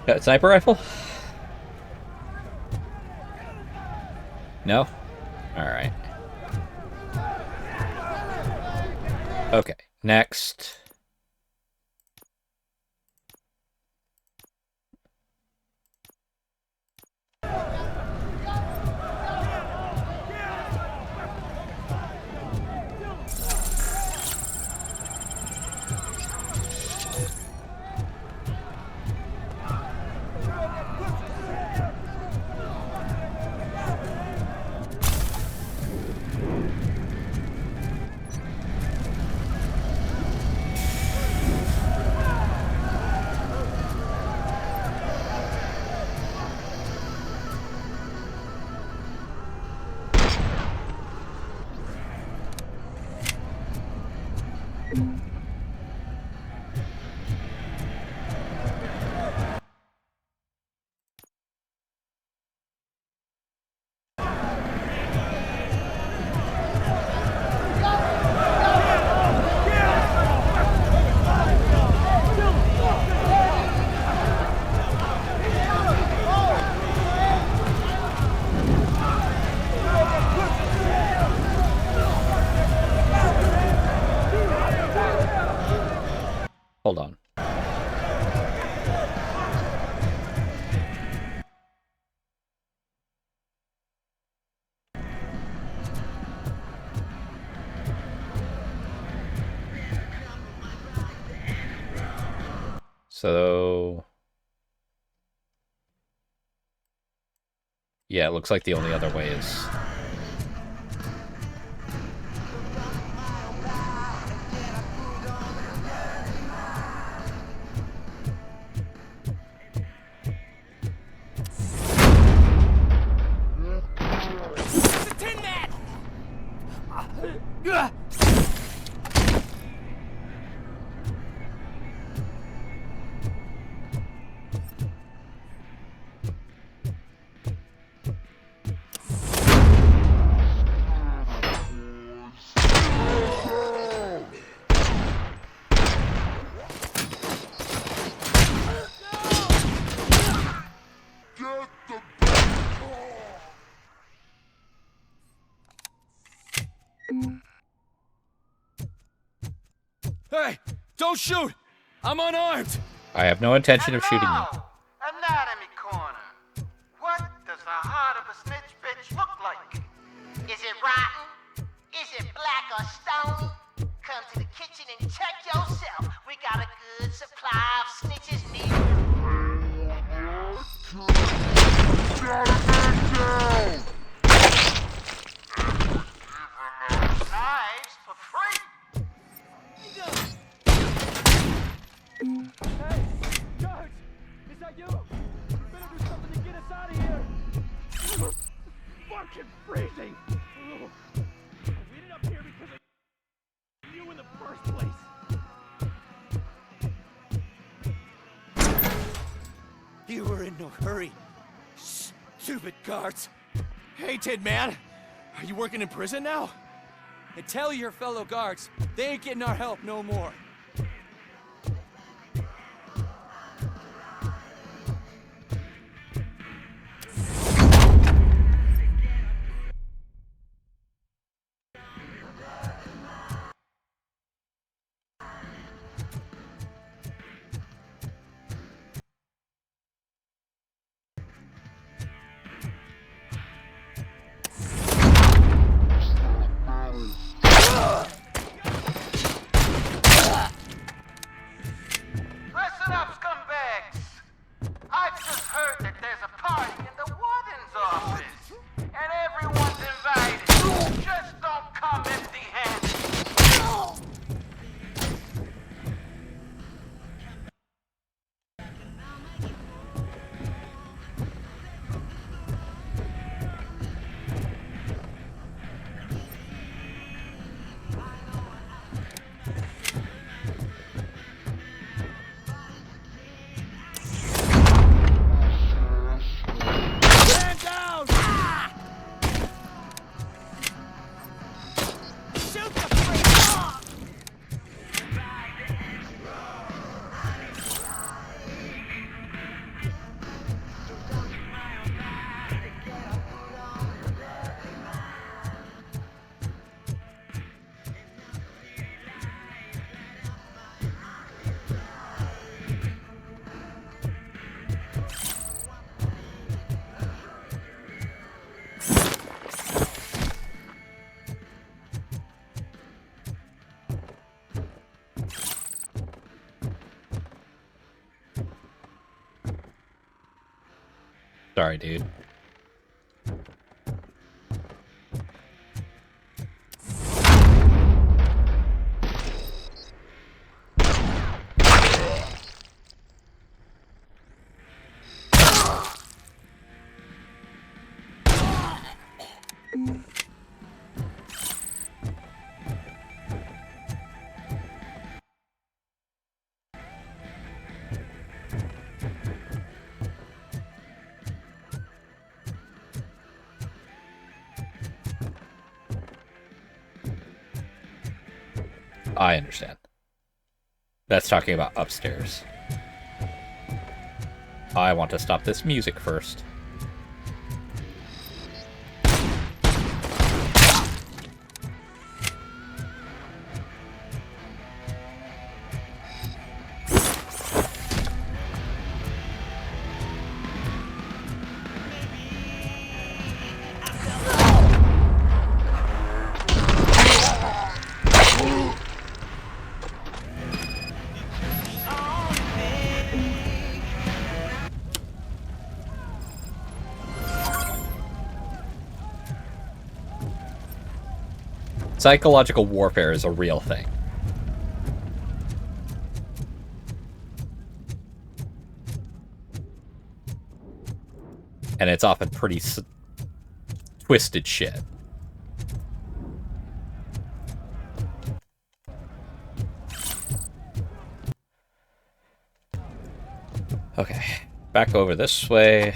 Got a sniper rifle? No? Alright. Okay, next. Hold on. So... yeah, it looks like the only other way is... Hey, don't shoot! I'm unarmed! I have no intention of shooting you. Anatomy Corner. What does the heart of a snitch bitch look like? Is it rotten? Is it black or stony? Come to the kitchen and check yourself. We got a good supply of snitches near knives for free. Hey, guards! Is that you? You better do something to get us out of here! We're fucking freezing! We ended up here because of you in the first place! You were in no hurry. Stupid guards! Hey, Tin Man! Are you working in prison now? And tell your fellow guards, they ain't getting our help no more. Listen up, scumbags! I've just heard that there's a party in the warden's office, and everyone's invited. Just don't come empty-handed. Stand down! Shoot the freak off! Sorry, dude. I understand. That's talking about upstairs. I want to stop this music first. Psychological warfare is a real thing. And it's often pretty twisted shit. Okay, back over this way.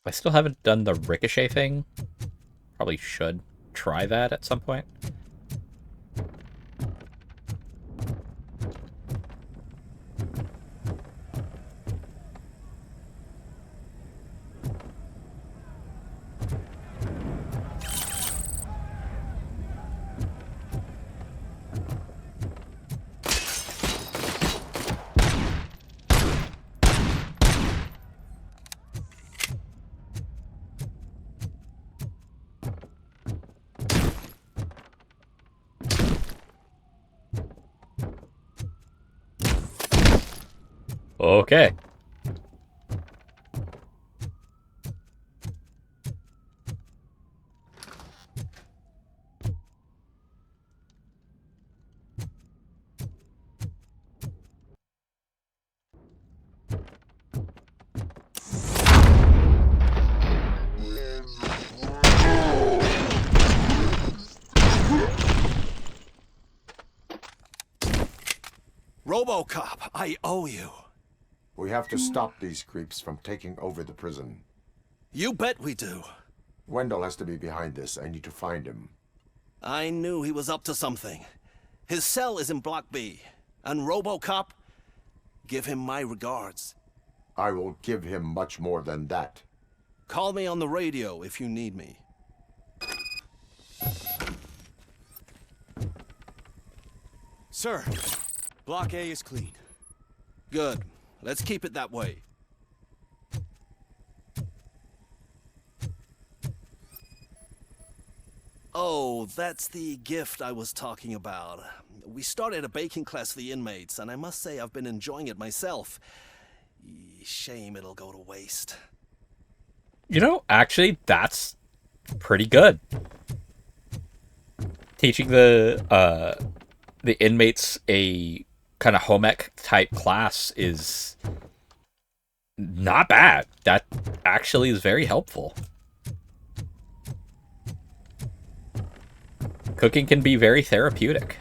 I still haven't done the ricochet thing. Probably should try that at some point. Okay. Robocop, I owe you. We have to stop these creeps from taking over the prison. You bet we do. Wendell has to be behind this. I need to find him. I knew he was up to something. His cell is in Block B. And Robocop, give him my regards. I will give him much more than that. Call me on the radio if you need me. Sir, Block A is clean. Good. Let's keep it that way. Oh, that's the gift I was talking about. We started a baking class for the inmates, and I must say I've been enjoying it myself. Shame it'll go to waste. You know, actually, that's pretty good. Teaching the inmates a kind of home ec type class is not bad. That actually is very helpful. Cooking can be very therapeutic.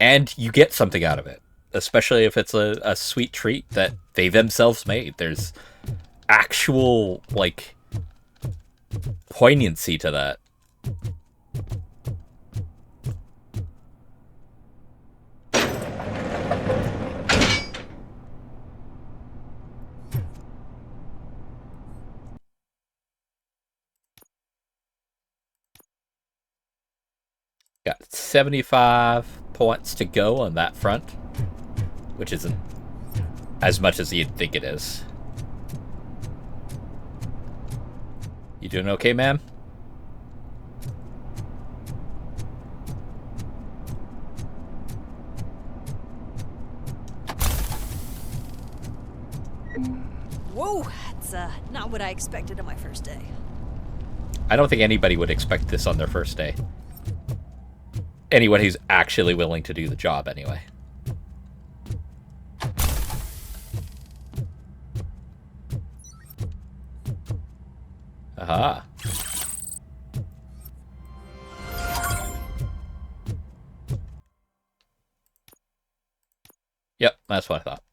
And you get something out of it, especially if it's a sweet treat that they themselves made. There's actual, like, poignancy to that. Got 75 points to go on that front, which isn't as much as you'd think it is. You doing okay, ma'am? Whoa, that's not what I expected on my first day. I don't think anybody would expect this on their first day. Anyone who's actually willing to do the job, anyway. Aha. Yep, that's what I thought.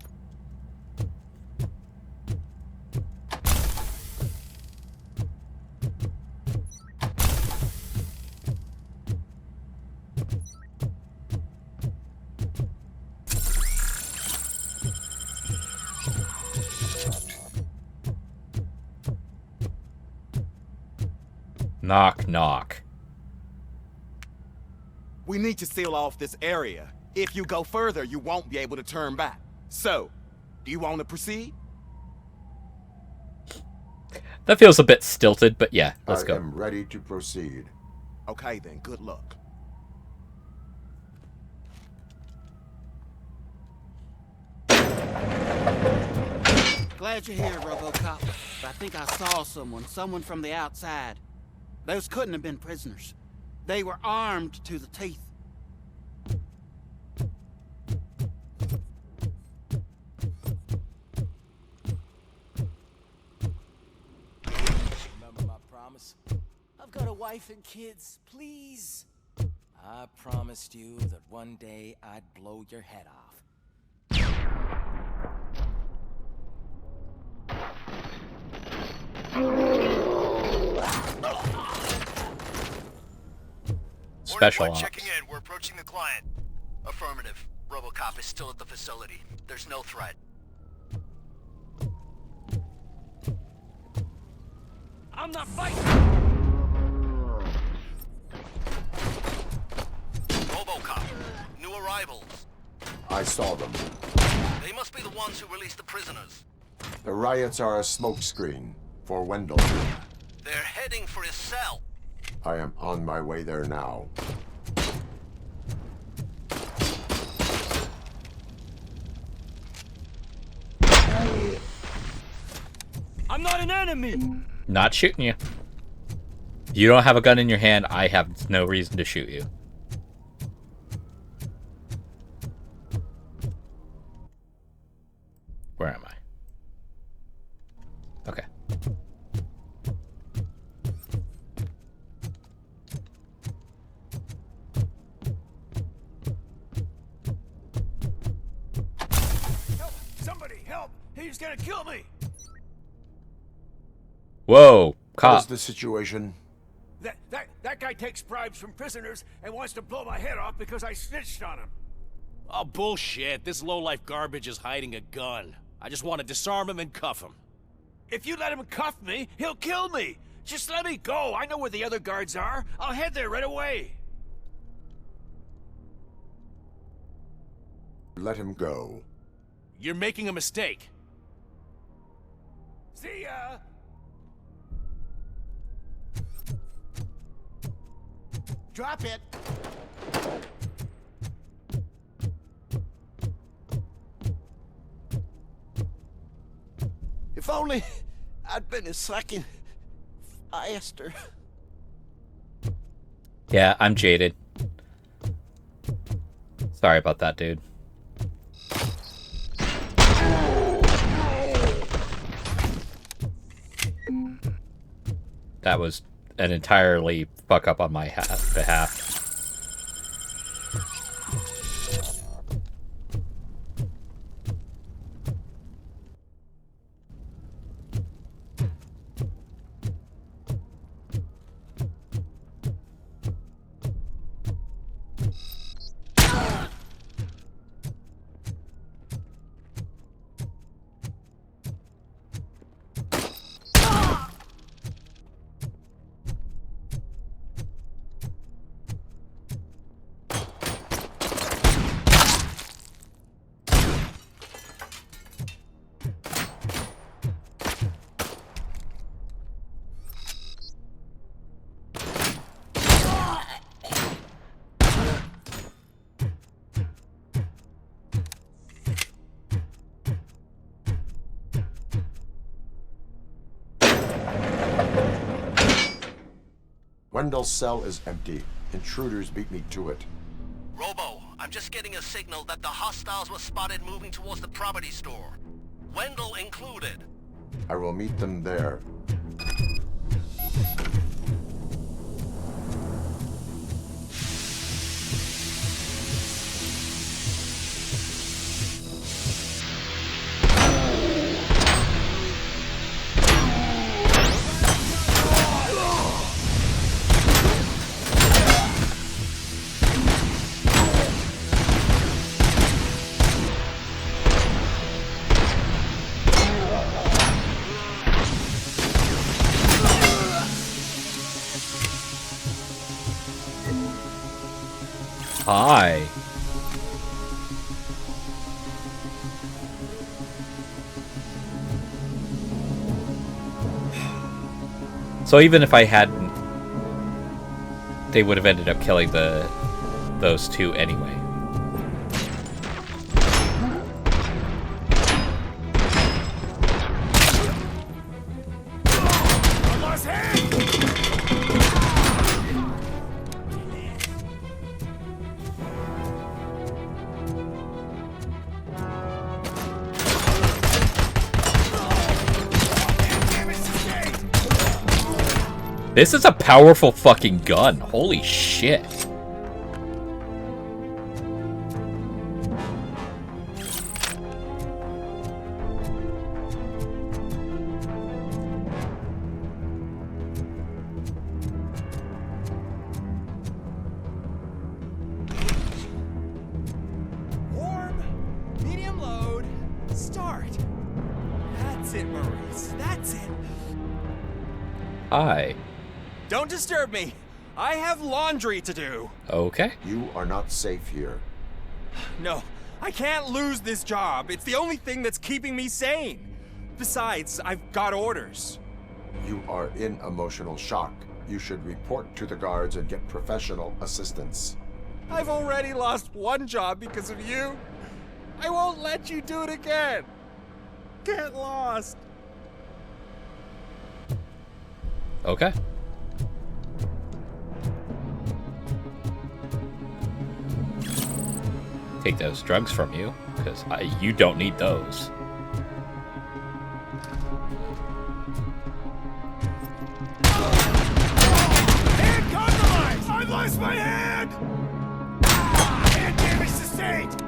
Knock, knock. We need to seal off this area. If you go further, you won't be able to turn back. So, do you want to proceed? That feels a bit stilted, but yeah, let's I go. am ready to proceed. Okay then, good luck. Glad you're here, Robocop. But I think I saw someone from the outside. Those couldn't have been prisoners. They were armed to the teeth. Remember my promise? I've got a wife and kids, please. I promised you that one day I'd blow your head off. Special ops. Checking in. We're approaching the client. Affirmative. Robocop is still at the facility. There's no threat. I'm not fighting! Robocop. New arrivals. I saw them. They must be the ones who released the prisoners. The riots are a smokescreen for Wendell. They're heading for his cell. I am on my way there now. I'm not an enemy! Not shooting you. You don't have a gun in your hand, I have no reason to shoot you. Where am I? Okay. Help! Somebody help! He's gonna kill me! Whoa, What cop. is the situation? That guy takes bribes from prisoners and wants to blow my head off because I snitched on him. Oh, bullshit. This lowlife garbage is hiding a gun. I just want to disarm him and cuff him. If you let him cuff me, he'll kill me. Just let me go. I know where the other guards are. I'll head there right away. Let him go. You're making a mistake. See ya! Drop it. If only I'd been a second faster. Yeah, I'm jaded. Sorry about that, dude. That was an entirely fuck up on my behalf. Wendell's cell is empty. Intruders beat me to it. Robo, I'm just getting a signal that the hostiles were spotted moving towards the property store. Wendell included. I will meet them there. Hi. So even if I hadn't, they would have ended up killing those two anyway. This is a powerful fucking gun. Holy shit. Warm, medium load, start. That's it, Maurice. That's it. Hi. Don't disturb me. I have laundry to do. Okay. You are not safe here. No, I can't lose this job. It's the only thing that's keeping me sane. Besides, I've got orders. You are in emotional shock. You should report to the guards and get professional assistance. I've already lost one job because of you. I won't let you do it again. Get lost. Okay. Take those drugs from you, because you don't need those. Hand compromised! I've lost my hand! Hand damage sustained!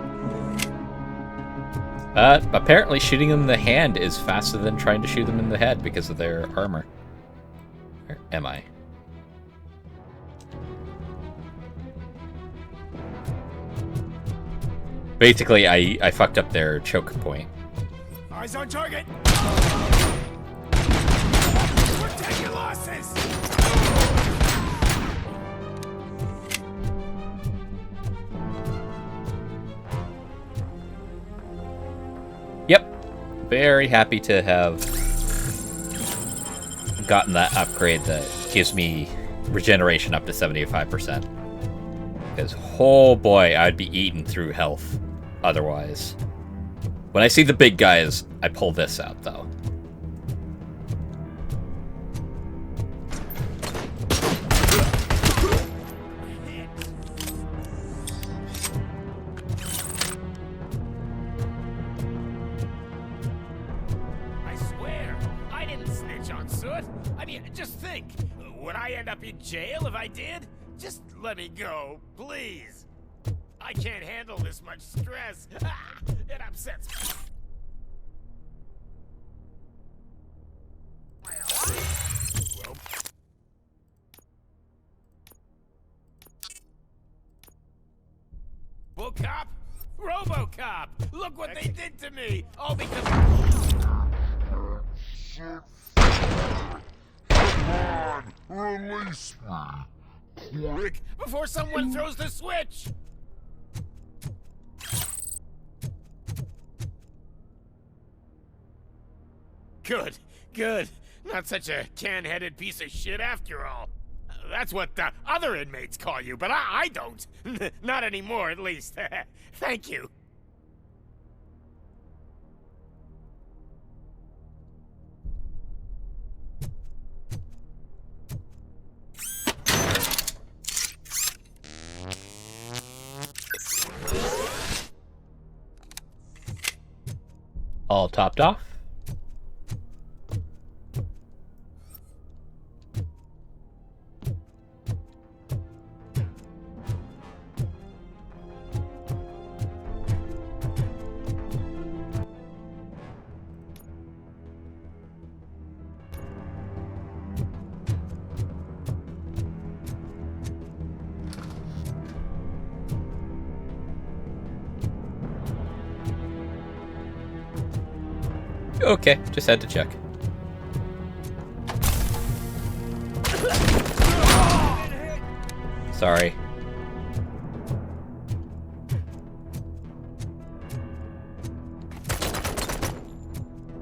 Apparently shooting them in the hand is faster than trying to shoot them in the head because of their armor. Where am I? Basically, I fucked up their choke point. Eyes on target! We're taking losses! Yep. Very happy to have gotten that upgrade that gives me regeneration up to 75%. Because, oh boy, I'd be eaten through health otherwise. When I see the big guys, I pull this out, though. I swear, I didn't snitch on Soot. I mean, just think. Would I end up in jail if I did? Just let me go, please. I can't handle this much stress. It upsets me. Well. Robocop? Robocop! Look what they did to me! All because... Come on, release me. Quick, before someone throws the switch! Good, good. Not such a can-headed piece of shit after all. That's what the other inmates call you, but I don't. Not anymore, at least. Thank you. All topped off. Okay, just had to check. Sorry.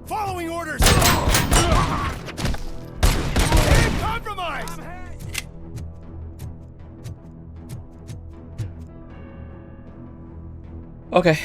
Following orders! Hand compromised! Okay.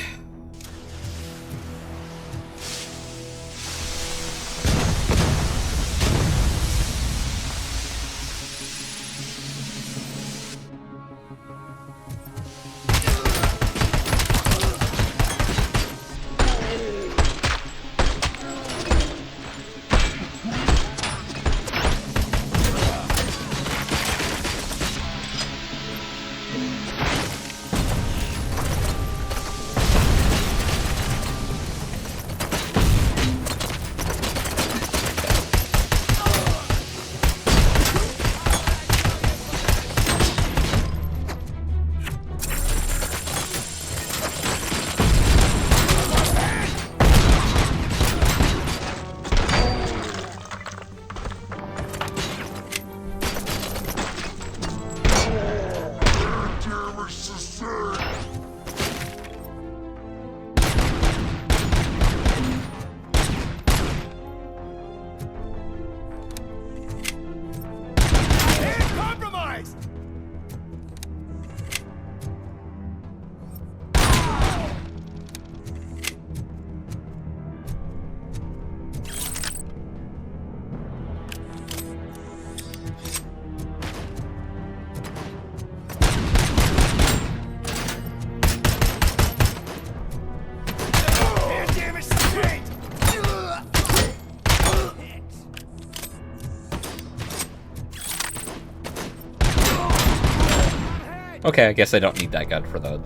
Okay, I guess I don't need that gun for the...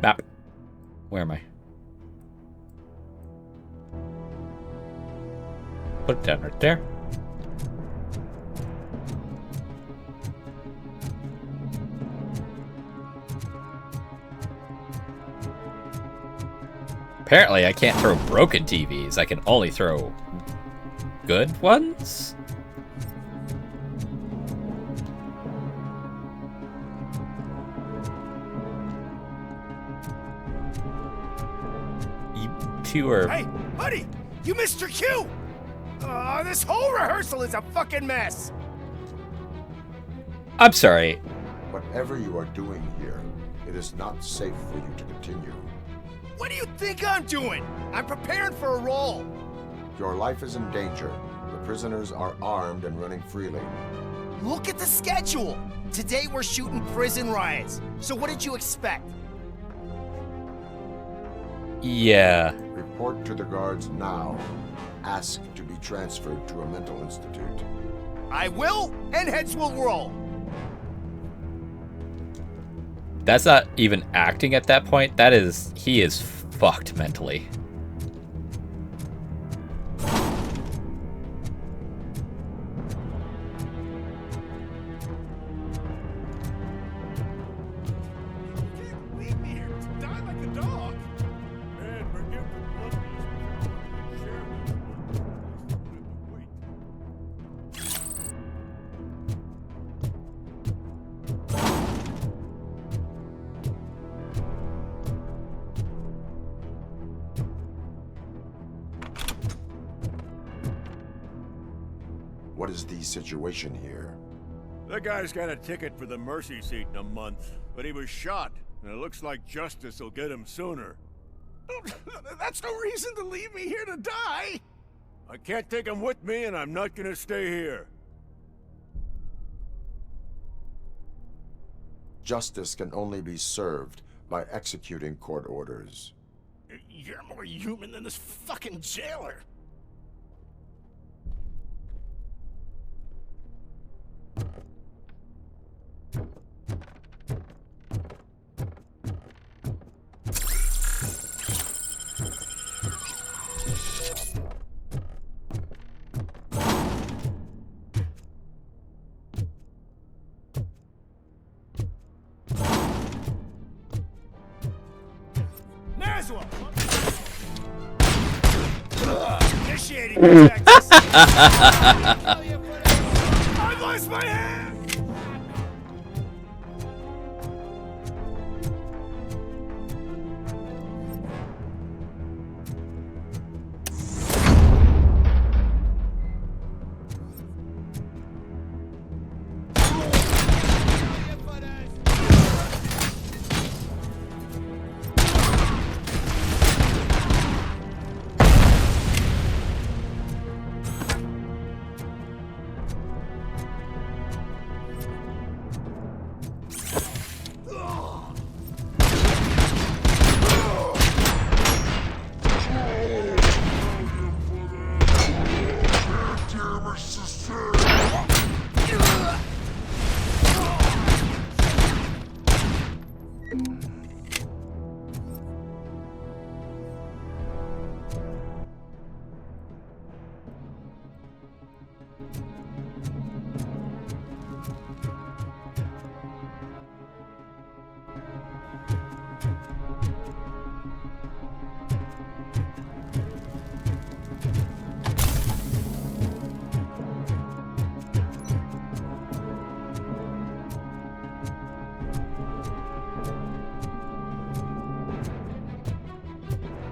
map. Where am I? Put it down right there. Apparently I can't throw broken TVs. I can only throw good ones? You two are... Hey, buddy! You missed your cue! This whole rehearsal is a fucking mess! I'm sorry. Whatever you are doing here, it is not safe for you to continue. What do you think I'm doing? I'm preparing for a role. Your life is in danger. The prisoners are armed and running freely. Look at the schedule. Today we're shooting prison riots. So what did you expect? Yeah. Report to the guards now. Ask to be transferred to a mental institute. I will, and heads will roll. That's not even acting at that point. That is... he is fucked mentally. Leave me here to die like a dog. Man, forget the blood. What is the situation here? That guy's got a ticket for the mercy seat in a month, but he was shot, and it looks like justice will get him sooner. That's no reason to leave me here to die. I can't take him with me, and I'm not gonna stay here. Justice can only be served by executing court orders. You're more human than this fucking jailer. Initiating attacks. I lost my hand.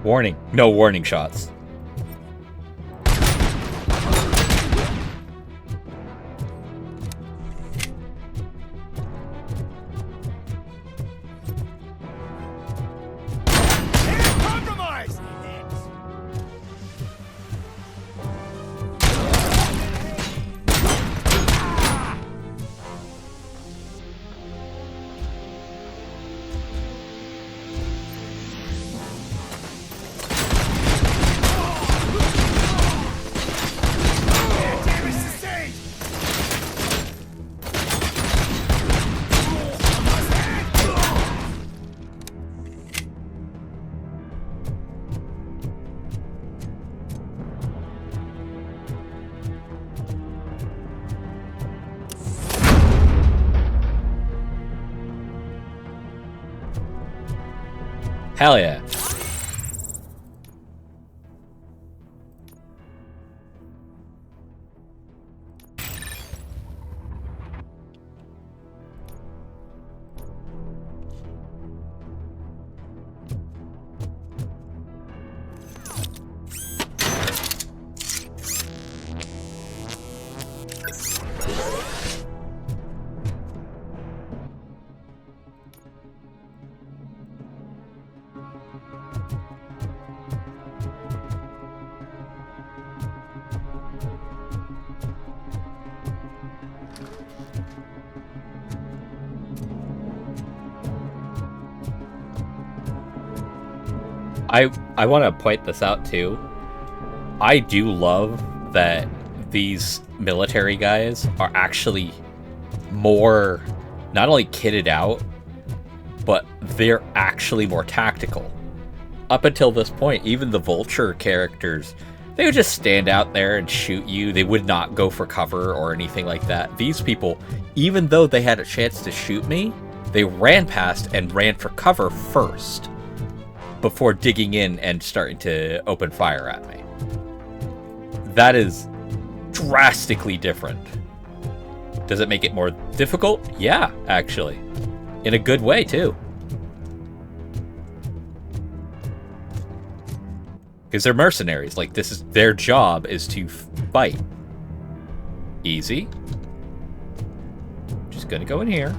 Warning. No warning shots. Compromise! Hell yeah. I want to point this out too. I do love that these military guys are actually more not only kitted out, but they're actually more tactical. Up until this point, even the Vulture characters, they would just stand out there and shoot you. They would not go for cover or anything like that. These people, even though they had a chance to shoot me, they ran past and ran for cover first before digging in and starting to open fire at me. That is drastically different. Does it make it more difficult? Yeah, actually. In a good way, too. Because they're mercenaries. Like, this is their job is to fight. Easy. Just gonna go in here.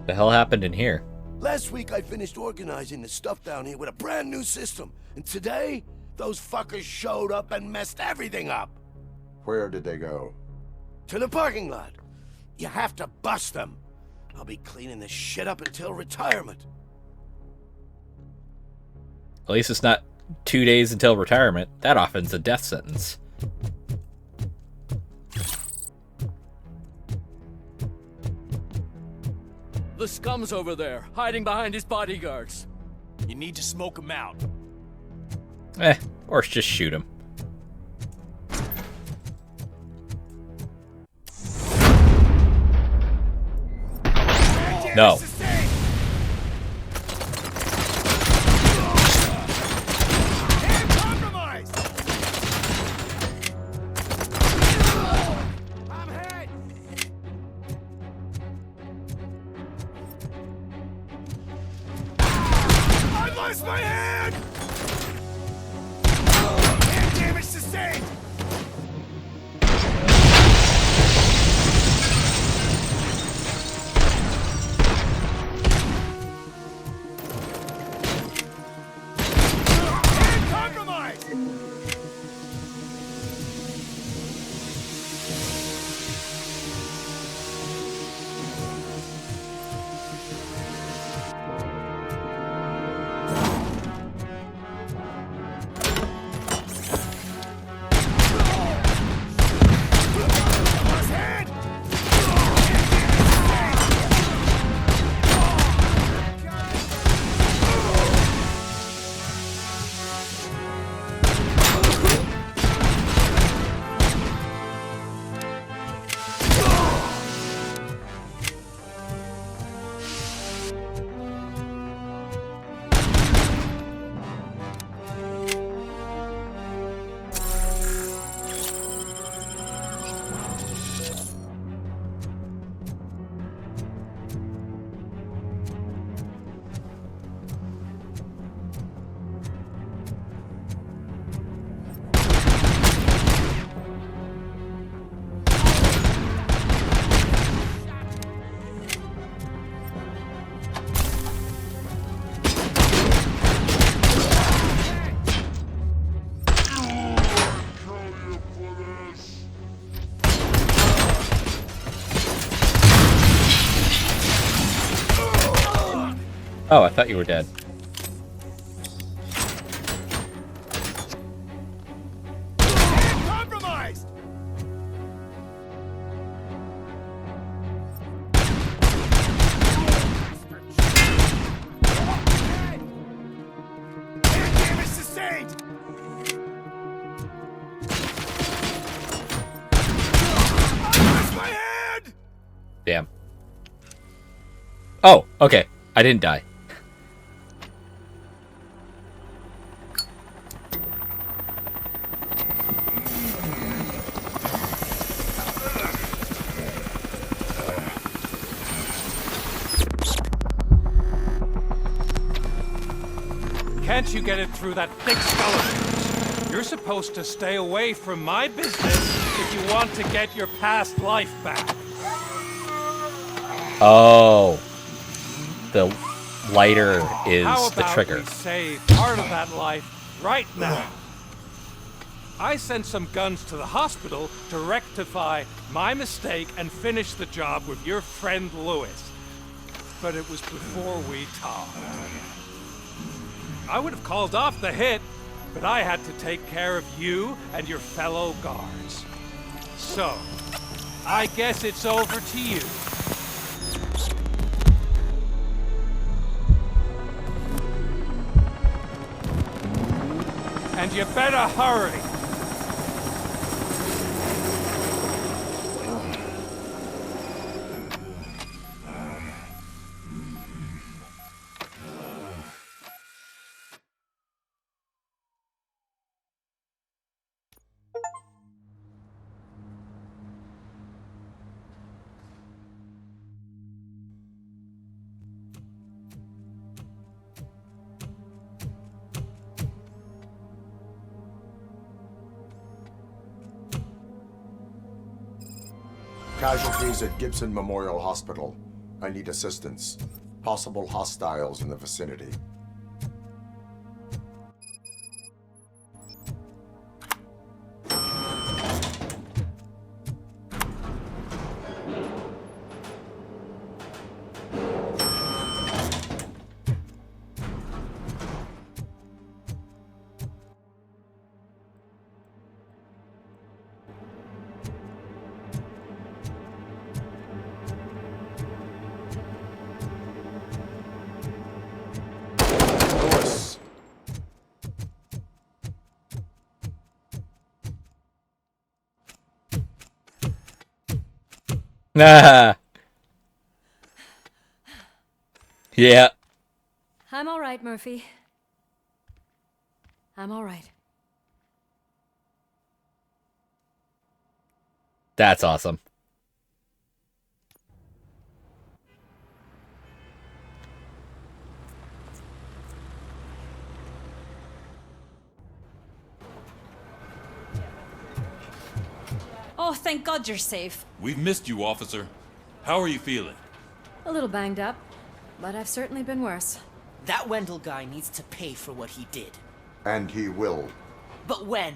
The hell happened in here? Last week I finished organizing the stuff down here with a brand new system. And today, those fuckers showed up and messed everything up. Where did they go? To the parking lot. You have to bust them. I'll be cleaning this shit up until retirement. At least it's not 2 days until retirement. That often's a death sentence. The scum's over there, hiding behind his bodyguards. You need to smoke him out. Or just shoot him. No. My hand! Hand damage sustained! Oh, I thought you were dead. Compromised! Damage sustained! Where's my hand? Damn. Oh, okay. I didn't die. Can't you get it through that thick skull of yours? You're supposed to stay away from my business if you want to get your past life back. Oh. The lighter is How the about trigger. we save part of that life right now? I sent some guns to the hospital to rectify my mistake and finish the job with your friend Lewis. But it was before we talked. I would have called off the hit, but I had to take care of you and your fellow guards. So, I guess it's over to you. And you better hurry. Casualties at Gibson Memorial Hospital. I need assistance. Possible hostiles in the vicinity. Lewis. Ah. Yeah. I'm all right, Murphy. I'm all right. That's awesome. Oh, thank God you're safe. We've missed you, officer. How are you feeling? A little banged up, but I've certainly been worse. That Wendell guy needs to pay for what he did. And he will. But when?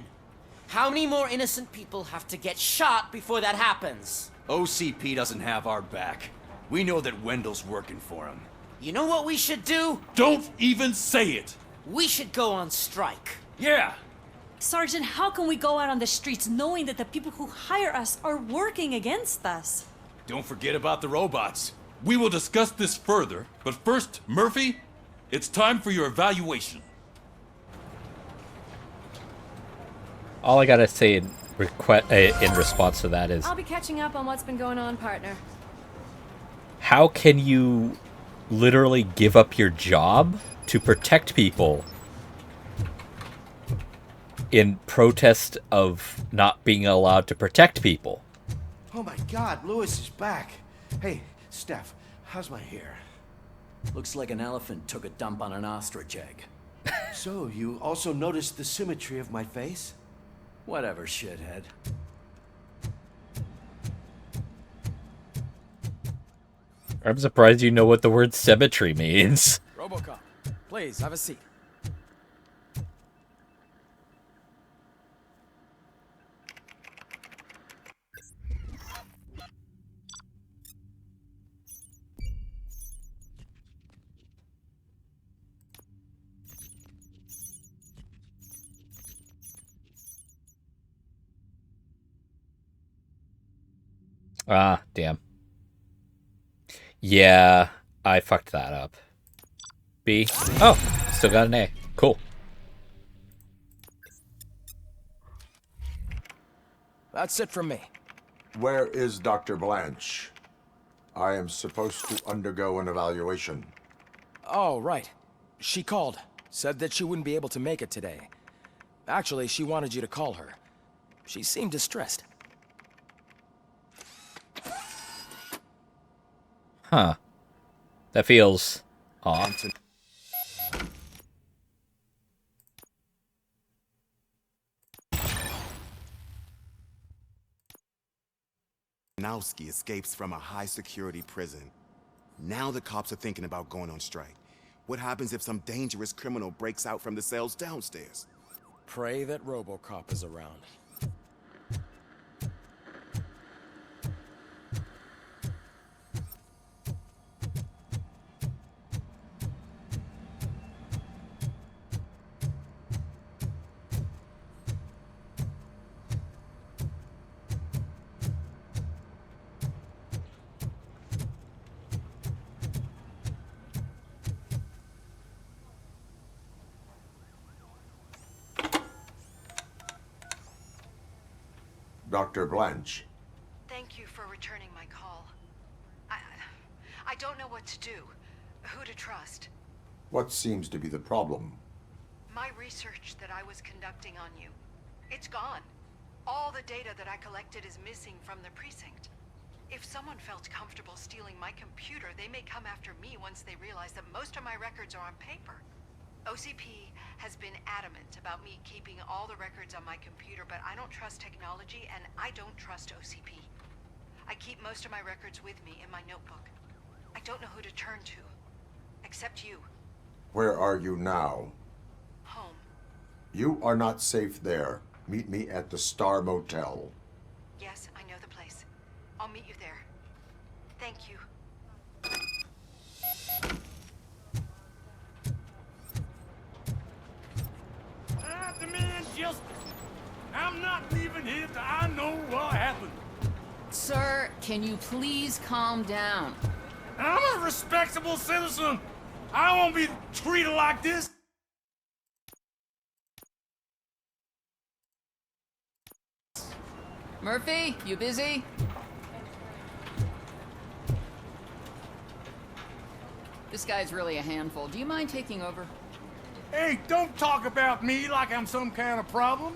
How many more innocent people have to get shot before that happens? OCP doesn't have our back. We know that Wendell's working for him. You know what we should do? Don't even say it! We should go on strike. Yeah! Sergeant, how can we go out on the streets knowing that the people who hire us are working against us? Don't forget about the robots. We will discuss this further, but first, Murphy, it's time for your evaluation. All I gotta say in response to that is, I'll be catching up on what's been going on, partner. how can you literally give up your job to protect people in protest of not being allowed to protect people? Oh my God, Lewis is back. Hey, Steph, how's my hair? Looks like an elephant took a dump on an ostrich egg. So, you also noticed the symmetry of my face? Whatever, shithead. I'm surprised you know what the word symmetry means. Robocop, please, have a seat. Ah, damn. Yeah, I fucked that up. B. Oh, still got an A. Cool. That's it from me. Where is Dr. Blanche? I am supposed to undergo an evaluation. Oh, right. She called. Said that she wouldn't be able to make it today. Actually, she wanted you to call her. She seemed distressed. Huh. That feels off. Nowski escapes from a high-security prison. Now the cops are thinking about going on strike. What happens if some dangerous criminal breaks out from the cells downstairs? Pray that Robocop is around. Dr. Blanche. Thank you for returning my call. I don't know what to do. Who to trust. What seems to be the problem? My research that I was conducting on you. It's gone. All the data that I collected is missing from the precinct. If someone felt comfortable stealing my computer, they may come after me once they realize that most of my records are on paper. OCP has been adamant about me keeping all the records on my computer, but I don't trust technology and I don't trust OCP. I keep most of my records with me in my notebook. I don't know who to turn to, except you. Where are you now? Home. You are not safe there. Meet me at the Star Motel. Yes, I know the place. I'll meet you there. Thank you. I demand justice. I'm not leaving here till I know what happened. Sir, can you please calm down? I'm a respectable citizen. I won't be treated like this. Murphy, you busy? This guy's really a handful. Do you mind taking over? Hey, don't talk about me like I'm some kind of problem.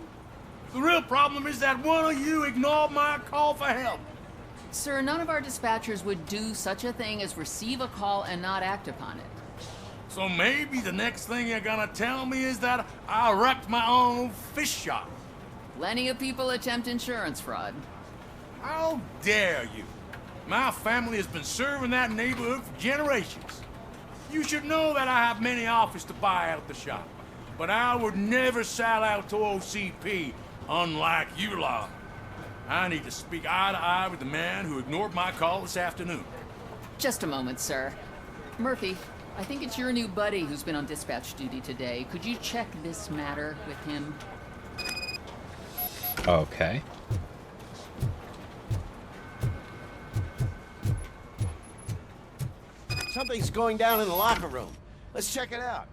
The real problem is that one of you ignored my call for help. Sir, none of our dispatchers would do such a thing as receive a call and not act upon it. So maybe the next thing you're gonna tell me is that I wrecked my own fish shop. Plenty of people attempt insurance fraud. How dare you? My family has been serving that neighborhood for generations. You should know that I have many offers to buy out the shop. But I would never sell out to OCP, unlike you lot. I need to speak eye to eye with the man who ignored my call this afternoon. Just a moment, sir. Murphy, I think it's your new buddy who's been on dispatch duty today. Could you check this matter with him? Okay. Something's going down in the locker room. Let's check it out.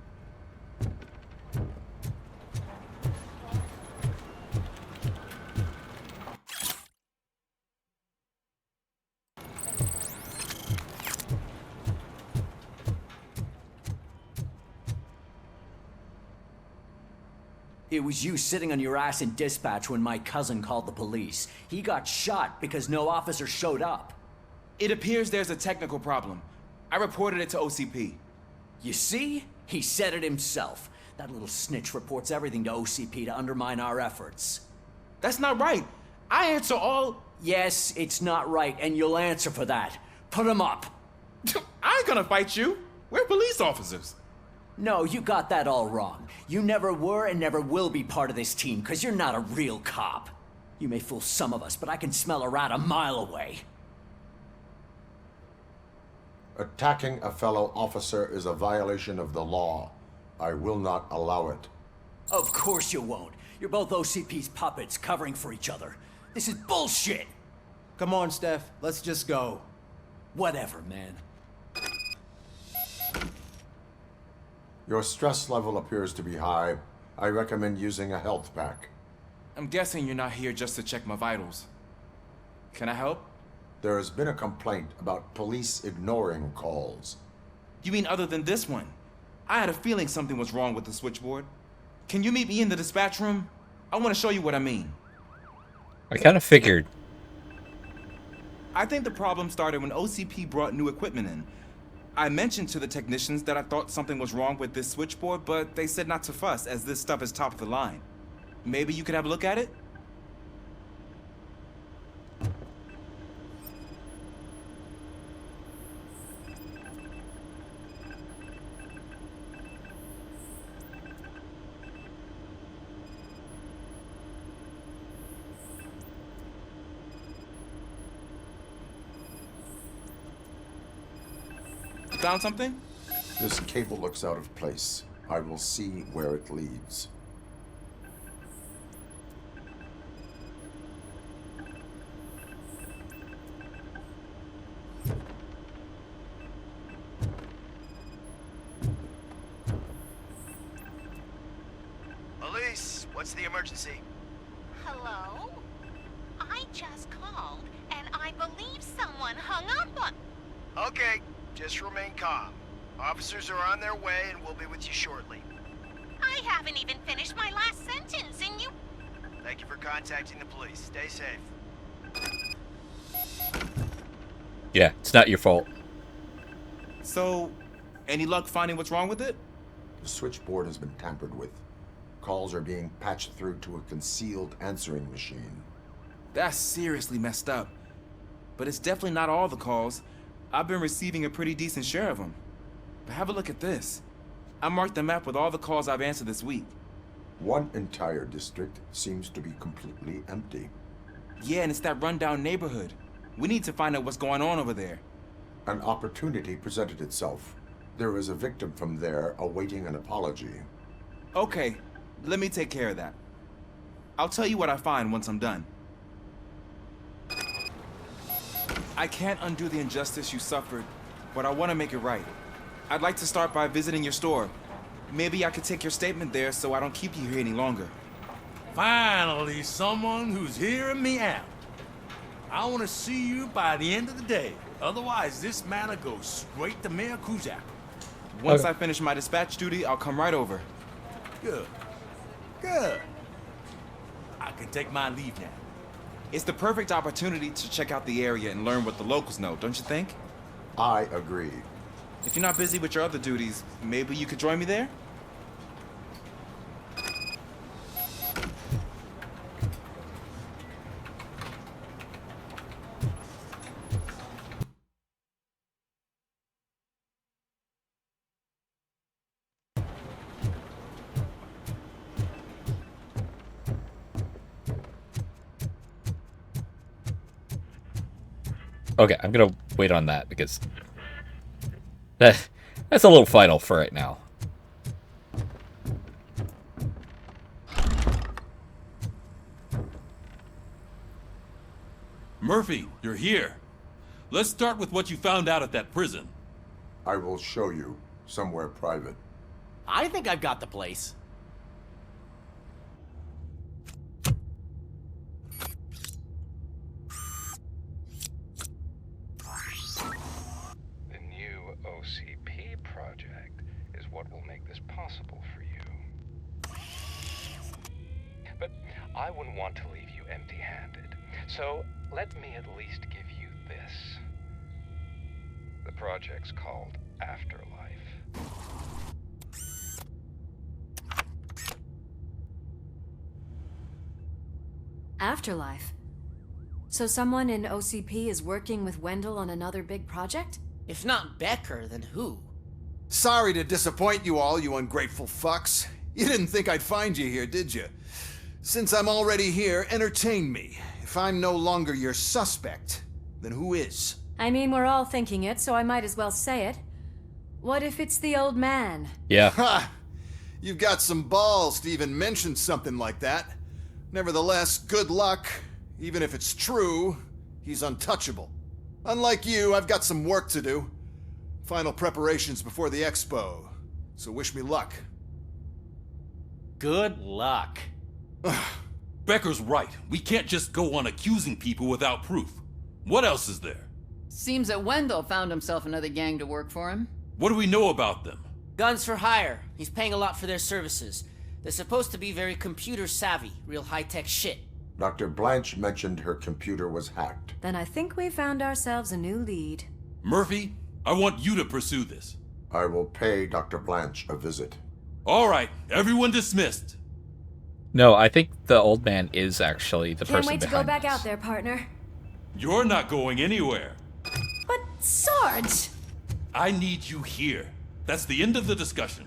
It was you sitting on your ass in dispatch when my cousin called the police. He got shot because no officer showed up. It appears there's a technical problem. I reported it to OCP. You see? He said it himself. That little snitch reports everything to OCP to undermine our efforts. That's not right. I answer all... Yes, it's not right, and you'll answer for that. Put him up. I ain't gonna fight you. We're police officers. No, you got that all wrong. You never were and never will be part of this team, because you're not a real cop. You may fool some of us, but I can smell a rat a mile away. Attacking a fellow officer is a violation of the law. I will not allow it. Of course you won't. You're both OCP's puppets covering for each other. This is bullshit! Come on, Steph. Let's just go. Whatever, man. Your stress level appears to be high. I recommend using a health pack. I'm guessing you're not here just to check my vitals. Can I help? There has been a complaint about police ignoring calls. You mean other than this one? I had a feeling something was wrong with the switchboard. Can you meet me in the dispatch room? I want to show you what I mean. I kind of figured. I think the problem started when OCP brought new equipment in. I mentioned to the technicians that I thought something was wrong with this switchboard, but they said not to fuss, as this stuff is top of the line. Maybe you could have a look at it? Found something? This cable looks out of place. I will see where it leads. Police, what's the emergency? Hello? I just called, and I believe someone hung up on... Okay, just remain calm. Officers are on their way and we'll be with you shortly. I haven't even finished my last sentence, and you... Thank you for contacting the police. Stay safe. Yeah, it's not your fault. So, any luck finding what's wrong with it? The switchboard has been tampered with. Calls are being patched through to a concealed answering machine. That's seriously messed up. But it's definitely not all the calls. I've been receiving a pretty decent share of them. But have a look at this. I marked the map with all the calls I've answered this week. One entire district seems to be completely empty. Yeah, and it's that rundown neighborhood. We need to find out what's going on over there. An opportunity presented itself. There is a victim from there awaiting an apology. Okay, let me take care of that. I'll tell you what I find once I'm done. I can't undo the injustice you suffered, but I want to make it right. I'd like to start by visiting your store. Maybe I could take your statement there so I don't keep you here any longer. Finally, someone who's hearing me out. I want to see you by the end of the day. Otherwise, this matter goes straight to Mayor Kuzak. Once I finish my dispatch duty, I'll come right over. Good. Good. I can take my leave now. It's the perfect opportunity to check out the area and learn what the locals know, don't you think? I agree. If you're not busy with your other duties, maybe you could join me there? Okay, I'm gonna wait on that because that's a little final for right now. Murphy, you're here. Let's start with what you found out at that prison. I will show you somewhere private. I think I've got the place. The new OCP project is what will make this possible for you. But I wouldn't want to leave you empty-handed, so let me at least give you this. The project's called Afterlife. Afterlife? So someone in OCP is working with Wendell on another big project? If not Becker, then who? Sorry to disappoint you all, you ungrateful fucks. You didn't think I'd find you here, did you? Since I'm already here, entertain me. If I'm no longer your suspect, then who is? I mean, we're all thinking it, so I might as well say it. What if it's the old man? Yeah. Ha! You've got some balls to even mention something like that. Nevertheless, good luck. Even if it's true, He's untouchable. Unlike you, I've got some work to do. Final preparations before the expo. So wish me luck. Good luck. Becker's right. We can't just go on accusing people without proof. What else is there? Seems that Wendell found himself another gang to work for him. What do we know about them? Guns for hire. He's paying a lot for their services. They're supposed to be very computer savvy, real high-tech shit. Dr. Blanche mentioned her computer was hacked. Then I think we found ourselves a new lead. Murphy, I want you to pursue this. I will pay Dr. Blanche a visit. All right, everyone dismissed. No, I think the old man is actually the Can't person wait to go behind back this. out there, partner. You're not going anywhere. But, Sarge! I need you here. That's the end of the discussion.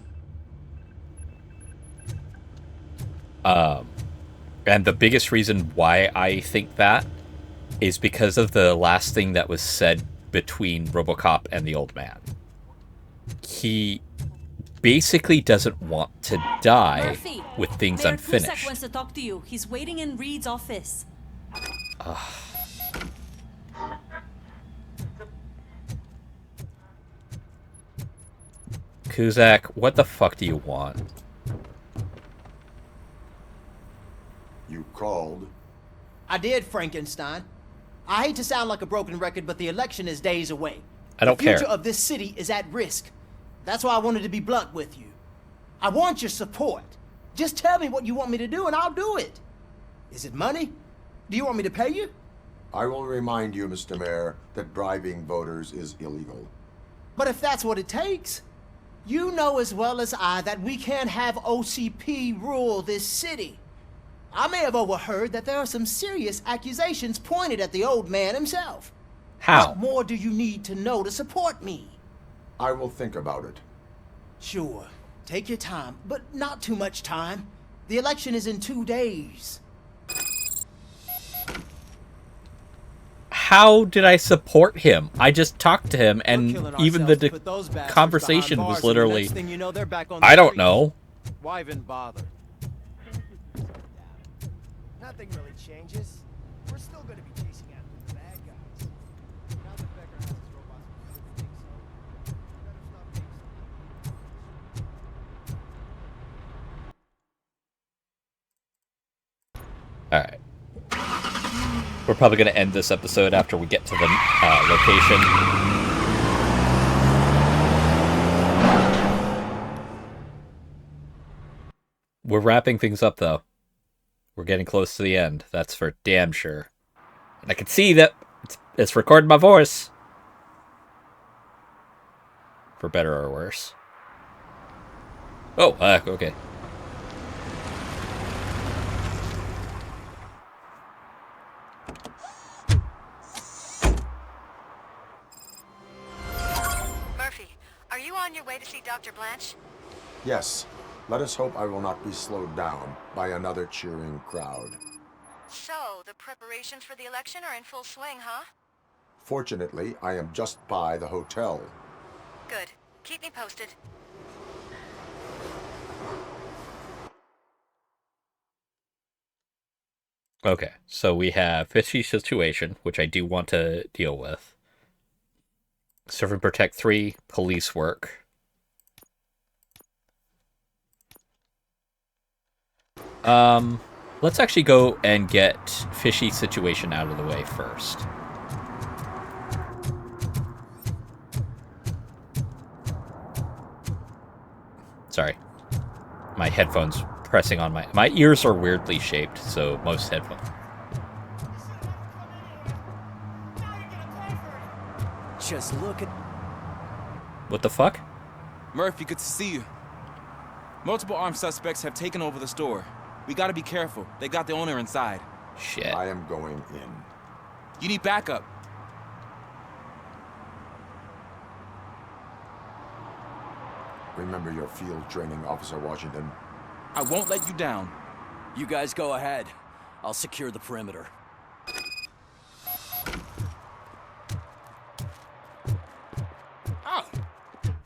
And the biggest reason why I think that is because of the last thing that was said between Robocop and the old man. He basically doesn't want to die Murphy, with things Mayor unfinished. Cusack wants to talk to you. He's waiting in Reed's office. Cusack, what the fuck do you want? You called? I did, Frankenstein. I hate to sound like a broken record, but the election is days away. I don't The future care. of this city is at risk. That's why I wanted to be blunt with you. I want your support. Just tell me what you want me to do and I'll do it. Is it money? Do you want me to pay you? I will remind you, Mr. Mayor, that bribing voters is illegal. But if that's what it takes, you know as well as I that we can't have OCP rule this city. I may have overheard that there are some serious accusations pointed at the old man himself. How? What more do you need to know to support me? I will think about it. Sure. Take your time, but not too much time. The election is in 2 days. How did I support him? I just talked to him, and even the conversation was literally, I don't know. Why even bother? Nothing really changes. We're still going to be chasing after the bad guys. Now that Becker has his robots, we think so. Alright. We're probably going to end this episode after we get to the location. We're wrapping things up, though. We're getting close to the end. That's for damn sure. And I can see that it's recording my voice. For better or worse. Oh, okay. Murphy, are you on your way to see Dr. Blanche? Yes. Let us hope I will not be slowed down by another cheering crowd. So, the preparations for the election are in full swing, huh? Fortunately, I am just by the hotel. Good. Keep me posted. Okay, so we have fishy situation, which I do want to deal with. Serve and Protect 3, police work. Let's actually go and get fishy situation out of the way first. Sorry. My headphones pressing on my ears are weirdly shaped, so most headphones. Just look at... What the fuck? Murphy, good to see you. Multiple armed suspects have taken over the store. We gotta be careful. They got the owner inside. Shit. I am going in. You need backup. Remember your field training, Officer Washington. I won't let you down. You guys go ahead. I'll secure the perimeter. Oh,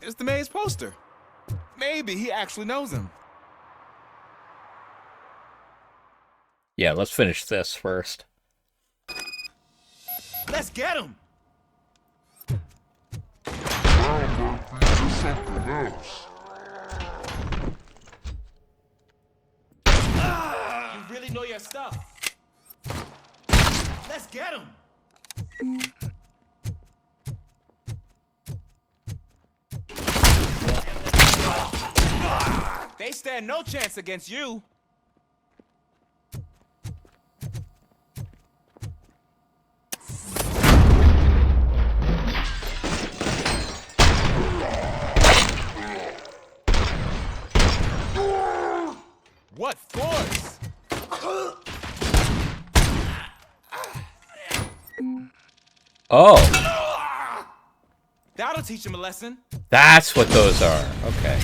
it's the mayor's poster. Maybe he actually knows him. Yeah, let's finish this first. Let's get him! There's something else. You really know your stuff. Let's get him! They stand no chance against you. What force? Oh. That'll teach him a lesson. That's what those are. Okay.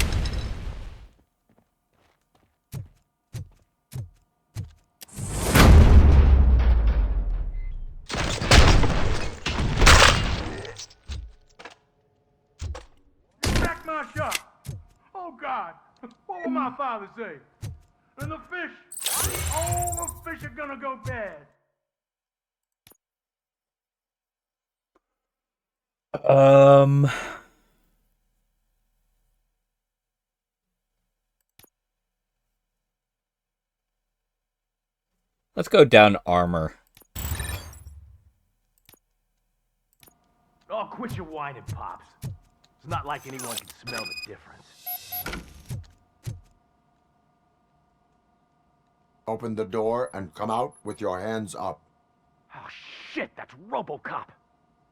Back my shot. Oh, God. What will my father say? And the fish, all the fish are gonna go bad. Let's go down armor. Oh, quit your whining, Pops. It's not like anyone can smell the difference. Open the door and come out with your hands up. Oh, shit, that's Robocop.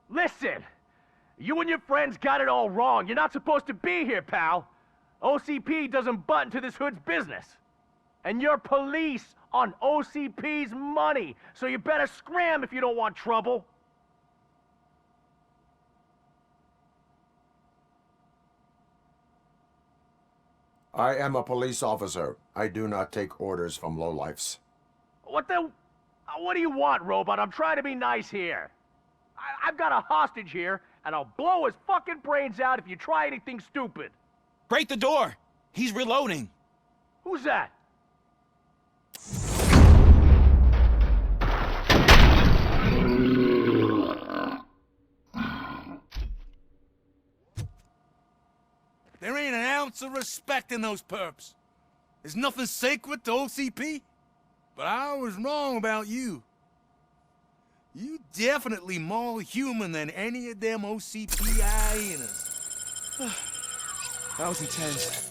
Listen, you and your friends got it all wrong. You're not supposed to be here, pal. OCP doesn't butt into this hood's business. And you're police on OCP's money, so you better scram if you don't want trouble. I am a police officer. I do not take orders from lowlifes. What do you want, Robot? I'm trying to be nice here. I've got a hostage here, and I'll blow his fucking brains out if you try anything stupid. Break the door. He's reloading. Who's that? There ain't an ounce of respect in those perps. There's nothing sacred to OCP. But I was wrong about you. You definitely more human than any of them OCP hyenas. That was intense.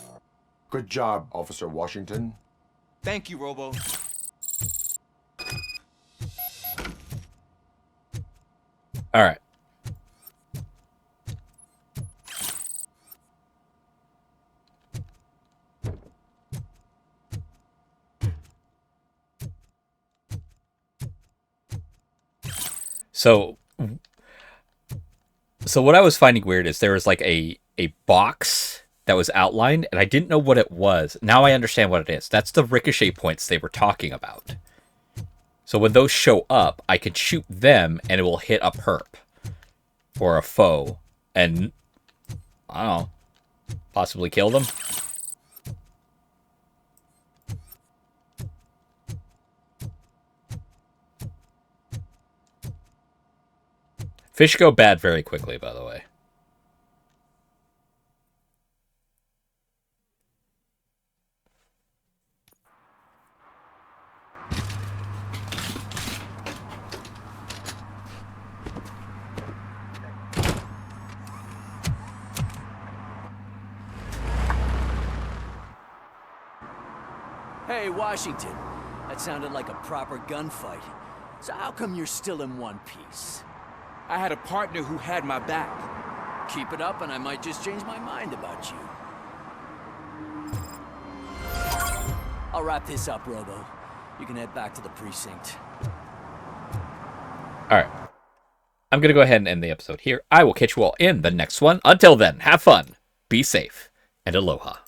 Good job, Officer Washington. Thank you, Robo. All right. So what I was finding weird is there was like a box that was outlined, and I didn't know what it was. Now I understand what it is. That's the ricochet points they were talking about. So when those show up, I can shoot them, and it will hit a perp or a foe, and I don't know, possibly kill them. Fish go bad very quickly, by the way. Hey, Washington. That sounded like a proper gunfight. So how come you're still in one piece? I had a partner who had my back. Keep it up and I might just change my mind about you. I'll wrap this up, Robo. You can head back to the precinct. All right. I'm going to go ahead and end the episode here. I will catch you all in the next one. Until then, have fun, be safe, and aloha.